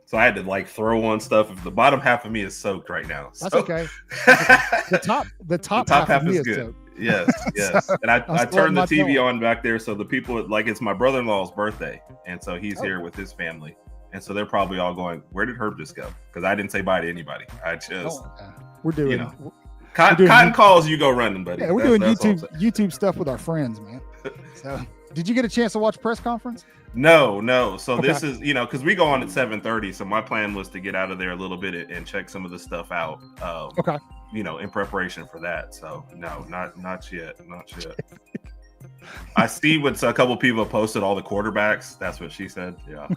so I had to throw on stuff. The bottom half of me is soaked right now. That's okay. The top half of me is good. Yes. And I turned the TV on back there, so the people it's my brother-in-law's birthday, and so he's here with his family. And so they're probably all going, where did Herb just go? Because I didn't say bye to anybody. I just, we're doing, cotton calls, you go running, buddy. Yeah, we're doing YouTube stuff with our friends, man. So did you get a chance to watch press conference? No. So this is, because we go on at 7:30. So my plan was to get out of there a little bit and check some of the stuff out. Okay. In preparation for that. So no, not yet. I see what a couple people posted, all the quarterbacks. That's what she said. Yeah.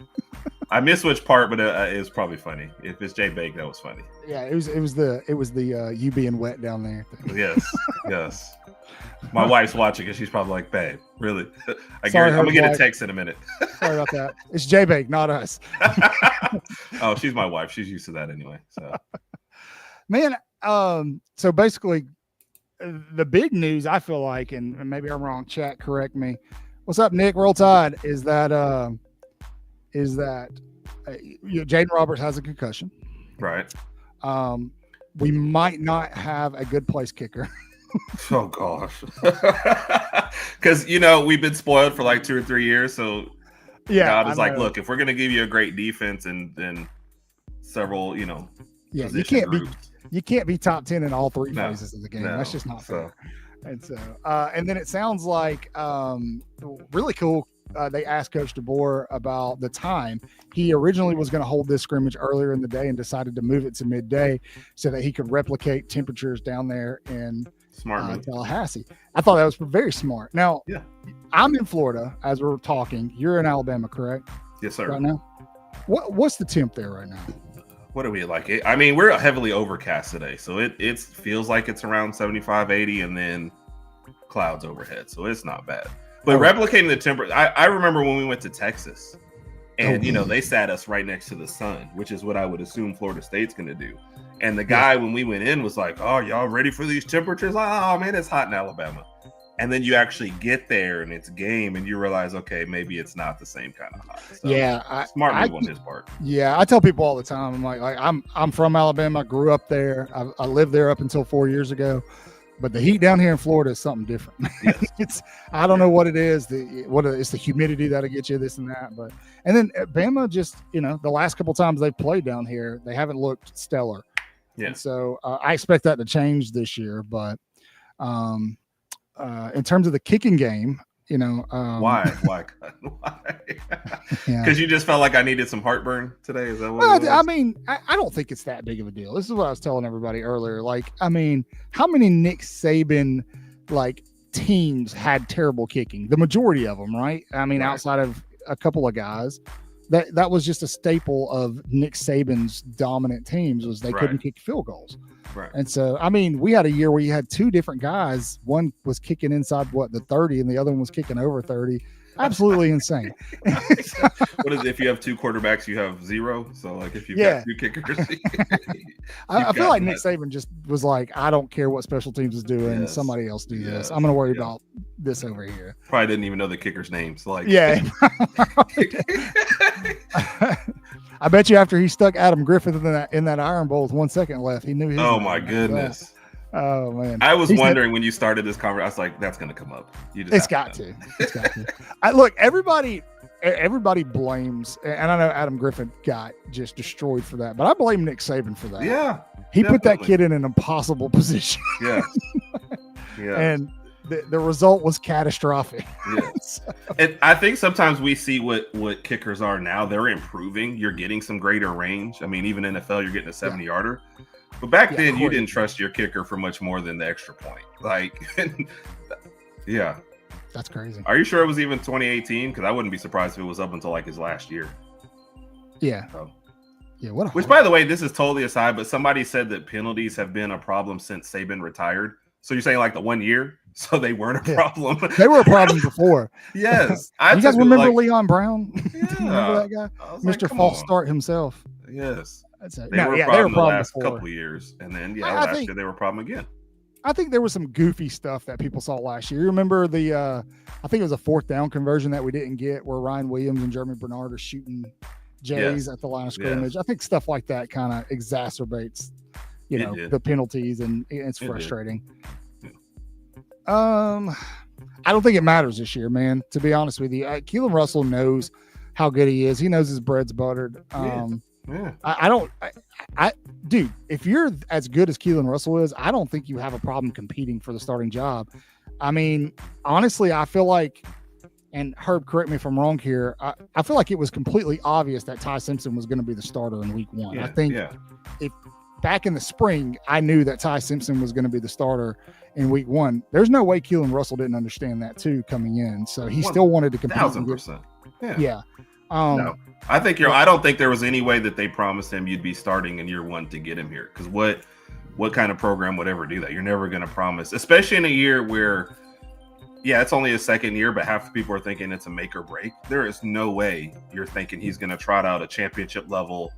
I missed which part, but it was probably funny. If it's Jay Bake, that was funny. Yeah, it was the you being wet down there thing. Yes. My wife's watching and she's probably like, babe, really? I'm gonna get a text in a minute. Sorry about that. It's Jay Bake, not us. Oh, she's my wife. She's used to that anyway. So man, so basically the big news I feel like, and maybe I'm wrong, chat, correct me. What's up, Nick? Roll Tide is that Jaden Roberts has a concussion. Right. We might not have a good place kicker. Oh gosh. Because we've been spoiled for like 2 or 3 years. So God is like, look, if we're gonna give you a great defense and then several, you can't be top 10 in all 3 phases of the game. That's just not fair. And so, and then it sounds like really cool. They asked Coach DeBoer about the time. He originally was going to hold this scrimmage earlier in the day and decided to move it to midday so that he could replicate temperatures down there in Tallahassee. I thought that was very smart. Now, I'm in Florida as we're talking. You're in Alabama, correct? Yes, sir. Right now, what's the temp there right now? What do we like? I mean, we're heavily overcast today, so it feels like it's around 75, 80, and then clouds overhead, so it's not bad. But replicating the temperature, I remember when we went to Texas, and they sat us right next to the sun, which is what I would assume Florida State's going to do. And the guy when we went in was like, "Oh, y'all ready for these temperatures?" Oh man, it's hot in Alabama. And then you actually get there and it's game, and you realize, okay, maybe it's not the same kind of hot. So, smart move on his part. Yeah, I tell people all the time, I'm like I'm from Alabama, grew up there, I lived there up until 4 years ago. But the heat down here in Florida is something different. Yes. I don't know what it is. It's the humidity that'll get you this and that. And then Bama just, the last couple times they've played down here, they haven't looked stellar. Yeah. And so I expect that to change this year. But in terms of the kicking game, why? Because you just felt like I needed some heartburn today. Is that what it was? I mean, I don't think it's that big of a deal. This is what I was telling everybody earlier. Like, I mean, how many Nick Saban teams had terrible kicking? The majority of them, right? I mean, outside of a couple of guys, that was just a staple of Nick Saban's dominant teams was they couldn't kick field goals. Right. And so, I mean, we had a year where you had 2 different guys. One was kicking inside the 30, and the other one was kicking over 30. Absolutely insane. What is it? If you have 2 quarterbacks, you have 0. So, like, if you've got 2 kickers, I feel like Nick Saban just was like, I don't care what special teams is doing. Yes. Somebody else do this. I'm going to worry about this over here. Probably didn't even know the kicker's names. Like, I bet you after he stuck Adam Griffith in that iron bowl with 1 second left, he knew his Oh name. my goodness. Oh man. I was wondering when you started this conversation, I was like, that's going to come up. It's got to. Look, everybody blames, and I know Adam Griffith got just destroyed for that, but I blame Nick Saban for that. Yeah. He put that kid in an impossible position. Yeah. Yeah. And the result was catastrophic. Yes. And I think sometimes we see what kickers are now. They're improving. You're getting some greater range. I mean, even NFL, you're getting a 70-yarder. But back then, you didn't trust your kicker for much more than the extra point. Like, yeah. That's crazy. Are you sure it was even 2018? Because I wouldn't be surprised if it was up until like his last year. Yeah. So. Yeah. Which, by the way, this is totally aside, but somebody said that penalties have been a problem since Saban retired. So you're saying like the 1 year? So they weren't a problem. They were a problem before. Yes. You guys remember Leon Brown? Yeah. Remember that guy? Mr. False Start himself. Yes. They were a problem the last couple of years. And then, last year they were a problem again. I think there was some goofy stuff that people saw last year. You remember I think it was a 4th down conversion that we didn't get where Ryan Williams and Jeremy Bernard are shooting Jays at the line of scrimmage. I think stuff like that kind of exacerbates, the penalties, and it's frustrating. I don't think it matters this year, man. To be honest with you, Keelan Russell knows how good he is. He knows his bread's buttered. Dude, if you're as good as Keelan Russell is, I don't think you have a problem competing for the starting job. I mean, honestly, I feel like, and Herb, correct me if I'm wrong here, I feel like it was completely obvious that Ty Simpson was going to be the starter in week 1. I think if back in the spring, I knew that Ty Simpson was going to be the starter in week 1. There's no way Keelan Russell didn't understand that too coming in. So he still wanted to compete. 1,000%. Yeah. No, I think I don't think there was any way that they promised him you'd be starting in year 1 to get him here. Because what kind of program would ever do that? You're never going to promise, especially in a year where, it's only his 2nd year, but half the people are thinking it's a make or break. There is no way you're thinking he's going to trot out a championship level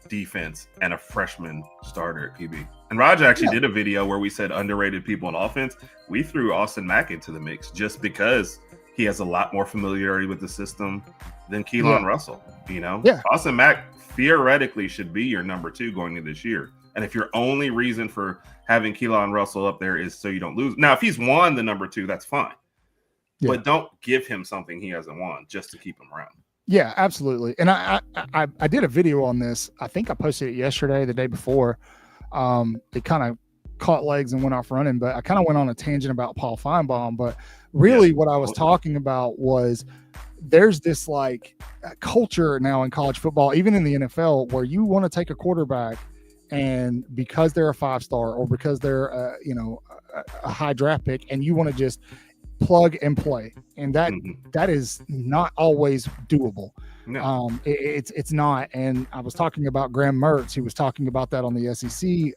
defense and a freshman starter at QB. And Raj actually did a video where we said underrated people in offense. We threw Austin Mack into the mix just because he has a lot more familiarity with the system. than Keelan Yeah. Russell. You know, Yeah. Austin Mack theoretically should be your number 2 going into this year. And if your only reason for having Keelan Russell up there is so you don't lose, now if he's won the number 2, that's fine. Yeah. But don't give him something he hasn't won just to keep him around. Yeah, absolutely. And I did a video on this. I think I posted it yesterday, the day before. It kind of caught legs and went off running, but I kind of went on a tangent about Paul Feinbaum. But really, what I was talking about was there's this like culture now in college football, even in the NFL, where you want to take a quarterback, and because they're a 5-star or because they're a high draft pick, and you want to just plug and play, and that is not always doable. No. It's not. And I was talking about Graham Mertz. He was talking about that on the SEC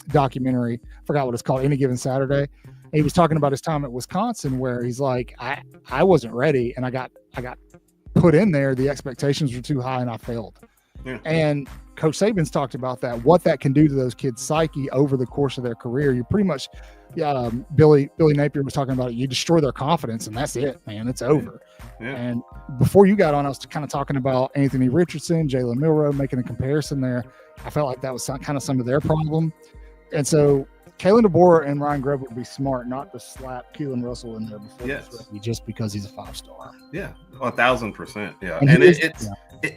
documentary. Forgot what it's called, Any Given Saturday. And he was talking about his time at Wisconsin, where he's like, I wasn't ready, and I got put in there. The expectations were too high, and I failed. Yeah. And Coach Saban's talked about that, what that can do to those kids' psyche over the course of their career. You pretty much, Billy Napier was talking about it. You destroy their confidence, and that's it, man. It's over. Yeah. And before you got on, I was kind of talking about Anthony Richardson, Jalen Milroe, making a comparison there. I felt like that was kind of some of their problem. And so Kalen DeBoer and Ryan Grubb would be smart not to slap Keelan Russell in there before this rookie just because he's a 5-star. Yeah, 1,000%. Yeah, And and he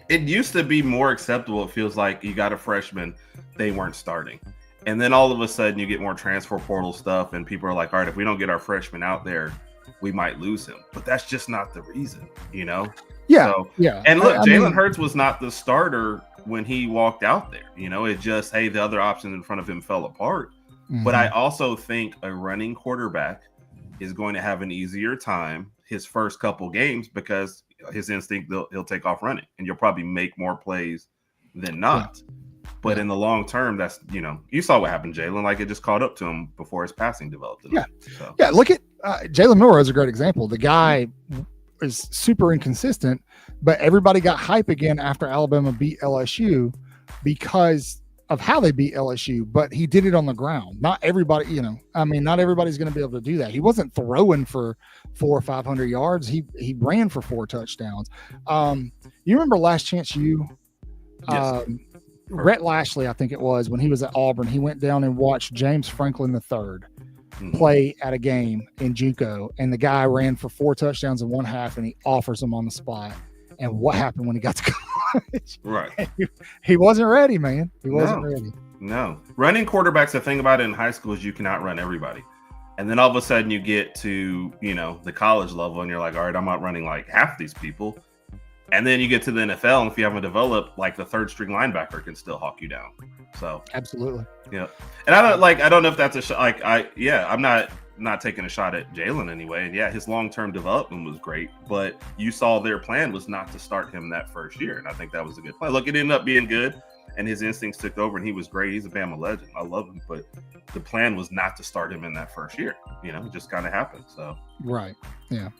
it used to be more acceptable. It feels like you got a freshman, they weren't starting, and then all of a sudden you get more transfer portal stuff, and people are like, all right, if we don't get our freshman out there, we might lose him. But that's just not the reason, you know. Yeah, so, yeah. And look, I Jalen mean, Hurts was not the starter when he walked out there. You know, it just, hey, the other options in front of him fell apart. But I also think a running quarterback is going to have an easier time his first couple games because his instinct, he'll take off running, and you'll probably make more plays than not. Yeah. But in the long term, that's, you saw what happened, Jalen. Like, it just caught up to him before his passing developed. Yeah. So. Yeah. Look at Jalen Milroe is a great example. The guy is super inconsistent, but everybody got hype again after Alabama beat LSU because of how they beat LSU, but he did it on the ground. Not everybody, not everybody's going to be able to do that. He wasn't throwing for 400 or 500 yards. He ran for 4 touchdowns. You remember Last Chance U? Yes. Rhett Lashley, I think it was, when he was at Auburn, he went down and watched James Franklin III play at a game in JUCO, and the guy ran for 4 touchdowns in 1/2, and he offers him on the spot. And what happened when he got to college? Right. He wasn't ready, man. He wasn't ready. No. Running quarterbacks, the thing about it in high school is you can outrun everybody. And then all of a sudden you get to, the college level, and you're like, all right, I'm outrunning like half these people. And then you get to the NFL, and if you haven't developed, like, the 3rd string linebacker can still hawk you down. So absolutely. Yeah. And I don't know if that's a shot. I'm not taking a shot at Jalen anyway. And yeah, his long-term development was great, but you saw their plan was not to start him that first year. And I think that was a good plan. Look, it ended up being good, and his instincts took over, and he was great. He's a Bama legend. I love him, but the plan was not to start him in that first year. It just kind of happened. So right. Yeah.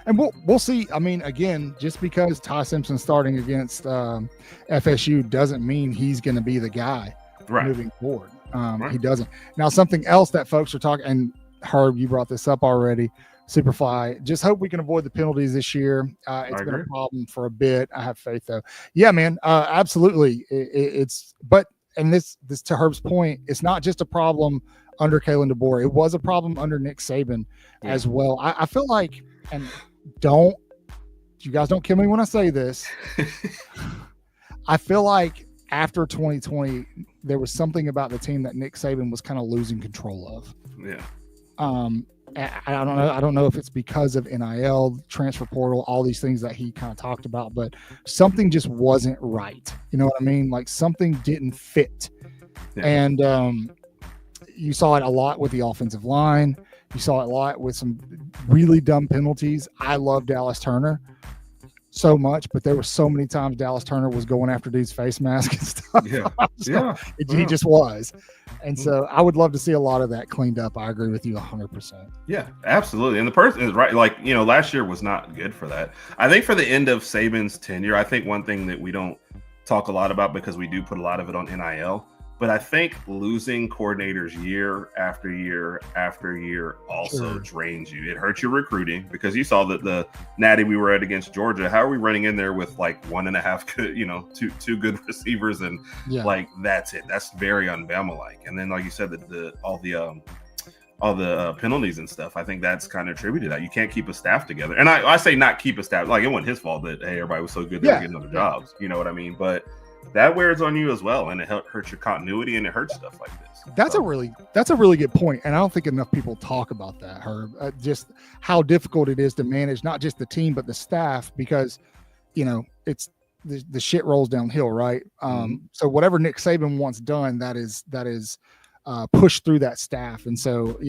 And we'll see. I mean, again, just because Ty Simpson starting against FSU doesn't mean he's going to be the guy moving forward. He doesn't. Now, something else that folks are talking, and Herb, you brought this up already, Superfly. Just hope we can avoid the penalties this year. It's been a problem for a bit. I have faith, though. Yeah, man, absolutely. And this to Herb's point, it's not just a problem under Kalen DeBoer. It was a problem under Nick Saban as well. I feel like, and you guys don't kill me when I say this. I feel like after 2020, there was something about the team that Nick Saban was kind of losing control of. Yeah. I don't know. I don't know if it's because of NIL, transfer portal, all these things that he kind of talked about, but something just wasn't right. You know what I mean? Like, something didn't fit. Yeah. And you saw it a lot with the offensive line. You saw it a lot with some really dumb penalties. I love Dallas Turner so much, but there were so many times Dallas Turner was going after dude's face mask and stuff. Yeah. He just was. And so I would love to see a lot of that cleaned up. I agree with you 100%. Yeah, absolutely. And the person is right. Like, last year was not good for that. I think for the end of Saban's tenure, I think one thing that we don't talk a lot about, because we do put a lot of it on NIL, But I think losing coordinators year after year after year also drains you. It hurts your recruiting because you saw that the natty we were at against Georgia. How are we running in there with like 1.5 good, two good receivers and like that's it? That's very un-Bama-like. And then like you said, all the penalties and stuff. I think that's kind of attributed to that. You can't keep a staff together. And I say not keep a staff. Like it wasn't his fault that everybody was so good they were getting other jobs. You know what I mean? But that wears on you as well, and it hurts your continuity, and it hurts stuff like this. That's a really good point, and I don't think enough people talk about that, Herb. Just how difficult it is to manage not just the team but the staff, because it's the shit rolls downhill, right? So whatever Nick Saban wants done, that is pushed through that staff, and so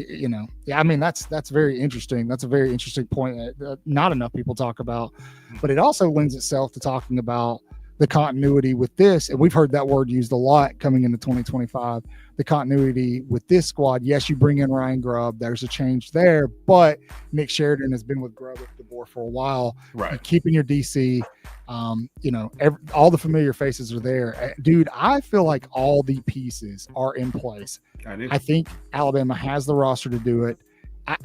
I mean that's very interesting. That's a very interesting point that not enough people talk about, but it also lends itself to talking about the continuity with this, and we've heard that word used a lot coming into 2025, the continuity with this squad. Yes, you bring in Ryan Grubb. There's a change there, but Nick Sheridan has been with Grubb at DeBoer for a while. Right. You're keeping your DC, all the familiar faces are there. Dude, I feel like all the pieces are in place. I think Alabama has the roster to do it.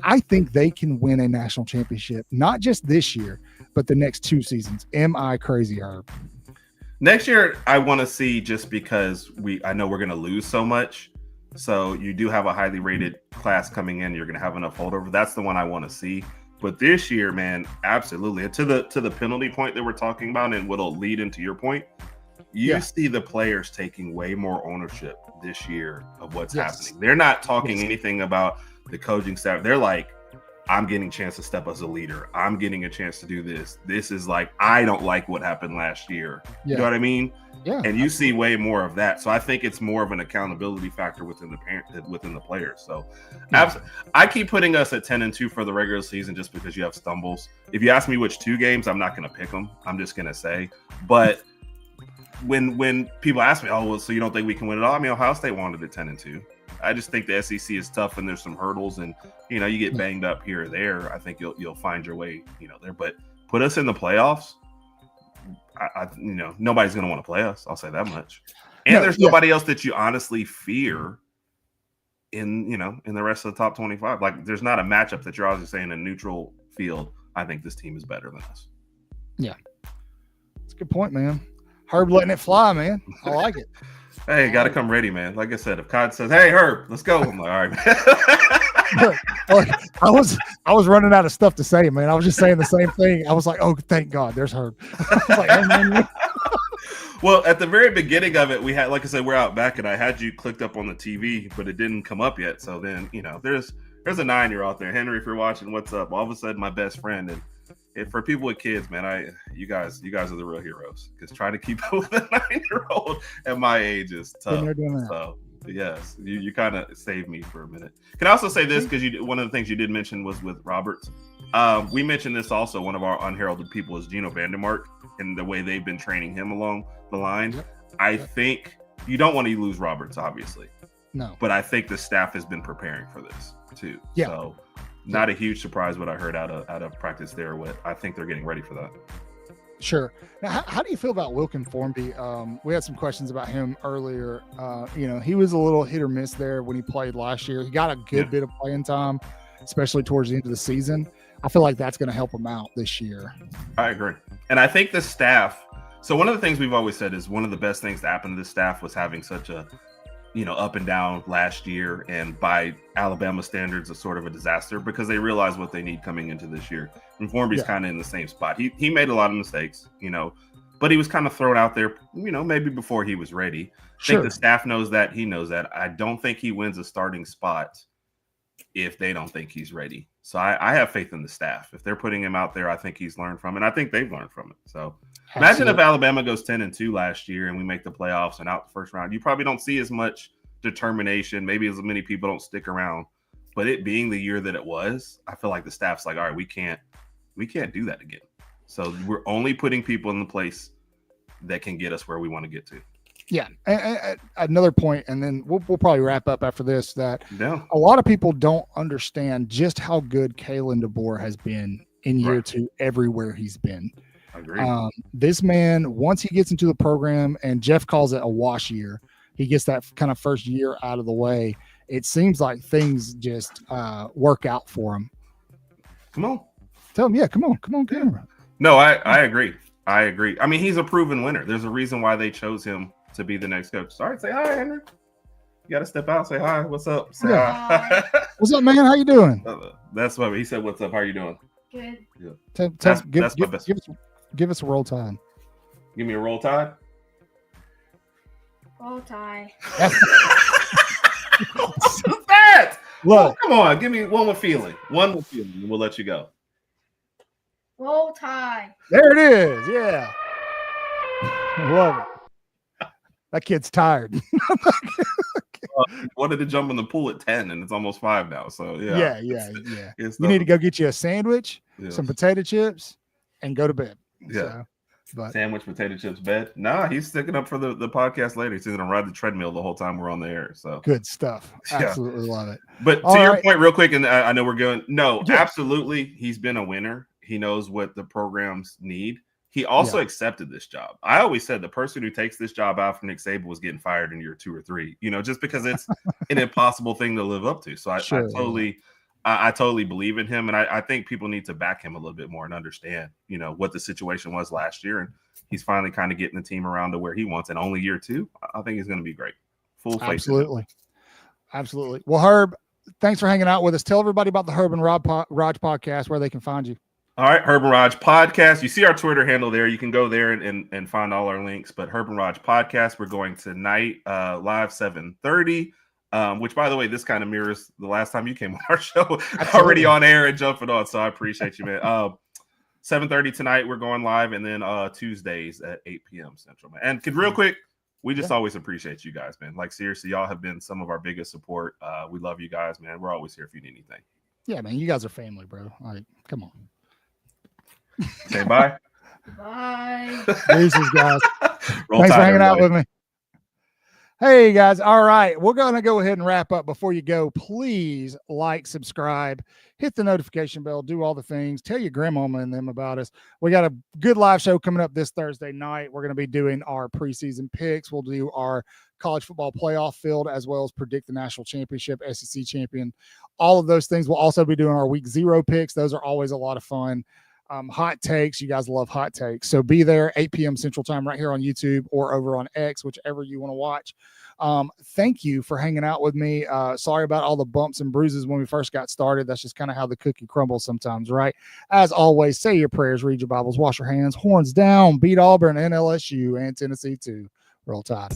I think they can win a national championship, not just this year, but the next 2 seasons. Am I crazy, Herb? Next year, I want to see, just because I know we're going to lose so much. So you do have a highly rated class coming in. You're going to have enough holdover. That's the one I want to see. But this year, man, absolutely. And to the penalty point that we're talking about, and what'll lead into your point, you see the players taking way more ownership this year of what's happening. They're not talking anything about the coaching staff. They're like, I'm getting a chance to step as a leader. I'm getting a chance to do this. This is like, I don't like what happened last year. You know what I mean? Yeah. And you see way more of that. So I think it's more of an accountability factor within the players. So I keep putting us at 10-2 for the regular season just because you have stumbles. If you ask me which 2 games, I'm not going to pick them. I'm just going to say. But when people ask me, oh, well, so you don't think we can win it all? I mean, Ohio State wanted it 10-2. I just think the SEC is tough, and there's some hurdles, and you get banged up here or there. I think you'll find your way, there. But put us in the playoffs. Nobody's going to want to play us. I'll say that much. And there's nobody else that you honestly fear in the rest of the top 25. Like, there's not a matchup that you're obviously saying in a neutral field. I think this team is better than us. Yeah, that's a good point, man. Herb letting it fly, man. I like it. Hey, got to come ready, man. Like I said, if Cod says, "Hey, Herb, let's go," I'm like, "All right, man." I was running out of stuff to say, man. I was just saying the same thing. I was like, "Oh, thank God, there's Herb." Well, at the very beginning of it, we had, like I said, we're out back, and I had you clicked up on the TV, but it didn't come up yet. So then, there's a 9-year out there, Henry. If you're watching, what's up? All of a sudden, my best friend, and for people with kids, man, you guys are the real heroes. Because trying to keep up with a 9-year-old at my age is tough. So yes, you kind of saved me for a minute. Can I also say this, because one of the things you did mention was with Roberts. We mentioned this also. One of our unheralded people is Gino Vandermark, and the way they've been training him along the line. I think you don't want to lose Roberts, obviously. No, but I think the staff has been preparing for this too. Yeah. So not a huge surprise what I heard out of practice there. I think they're getting ready for that. Sure. Now, how do you feel about Wilkin Formby? We had some questions about him earlier. He was a little hit or miss there when he played last year. He got a good bit of playing time, especially towards the end of the season. I feel like that's going to help him out this year. I agree. And I think the staff, so one of the things we've always said is one of the best things that happened to the staff was having such a, up and down last year, and by Alabama standards, a sort of a disaster, because they realized what they need coming into this year. And Formby's kind of in the same spot. He made a lot of mistakes, but he was kind of thrown out there, maybe before he was ready. I think the staff knows that. He knows that. I don't think he wins a starting spot if they don't think he's ready. So I have faith in the staff. If they're putting him out there, I think he's learned from it. And I think they've learned from it. So imagine if Alabama goes 10-2 last year and we make the playoffs and out the first round. You probably don't see as much determination. Maybe as many people don't stick around. But it being the year that it was, I feel like the staff's like, all right, we can't do that again. So we're only putting people in the place that can get us where we want to get to. Yeah. And another point, and then we'll probably wrap up after this, that a lot of people don't understand just how good Kalen DeBoer has been in year 2 everywhere he's been. I agree. This man, once he gets into the program, and Jeff calls it a wash year, he gets that kind of first year out of the way, it seems like things just work out for him. Come on. Tell him, come on, camera. No, I agree. I mean, he's a proven winner. There's a reason why they chose him to be the next coach. Sorry, say hi, Henry. You got to step out, say hi. What's up? Say hi. What's up, man? How you doing? That's what he said. What's up? How you doing? Good. Yeah. Give us a roll tide. Give me a roll tide. Roll tie. What's that? Look, come on. Give me one with feeling. One with feeling, and we'll let you go. Roll tie. there it is. Yeah. Love it. That kid's tired. Wanted to jump in the pool at 10, and it's almost 5 now. So yeah. You need to go get you a sandwich, Yeah. some potato chips, and go to bed. Yeah. But Sandwich, potato chips, bed. Nah, he's sticking up for the podcast later. He's gonna ride the treadmill the whole time we're on the air. So good stuff. Yeah. Absolutely love it. But All to your right. point, real quick, and I know we're going. No, Yeah. absolutely, he's been a winner. He knows what the programs need. He also accepted this job. I always said the person who takes this job out from Nick Saban was getting fired in year 2 or 3. Just because it's an impossible thing to live up to. So I totally believe in him, and I think people need to back him a little bit more and understand, what the situation was last year, and he's finally kind of getting the team around to where he wants. And only year 2, I think he's going to be great. Full faith. Absolutely. Well, Herb, thanks for hanging out with us. Tell everybody about the Herb and Raj podcast, where they can find you. All right, Herb and Raj podcast. You see our Twitter handle there. You can go there and find all our links. But Herb and Raj podcast, we're going tonight live 7:30. Which, by the way, this kind of mirrors the last time you came on our show. Already on air and jumping on, so I appreciate you, man. 7:30 tonight, we're going live, and then Tuesdays at 8 p.m. Central, man. And real quick, we just always appreciate you guys, man. Like, seriously, y'all have been some of our biggest support. We love you guys, man. We're always here if you need anything. Yeah, man, you guys are family, bro. Like, come on. Say bye. Bye. Deuces, guys. Roll Thanks Tide, for hanging out everybody. with me. Hey, guys. All right. We're going to go ahead and wrap up. Before you go, please like, subscribe, hit the notification bell, do all the things. Tell your grandmama and them about us. We got a good live show coming up this Thursday night. We're going to be doing our preseason picks. We'll do our college football playoff field, as well as predict the national championship, SEC champion. All of those things. We'll also be doing our week 0 picks. Those are always a lot of fun. Hot takes. You guys love hot takes. So be there 8 p.m. Central Time right here on YouTube or over on X, whichever you want to watch. Thank you for hanging out with me. Sorry about all the bumps and bruises when we first got started. That's just kind of how the cookie crumbles sometimes, right? As always, say your prayers, read your Bibles, wash your hands, horns down, beat Auburn and LSU and Tennessee too. Roll Tide.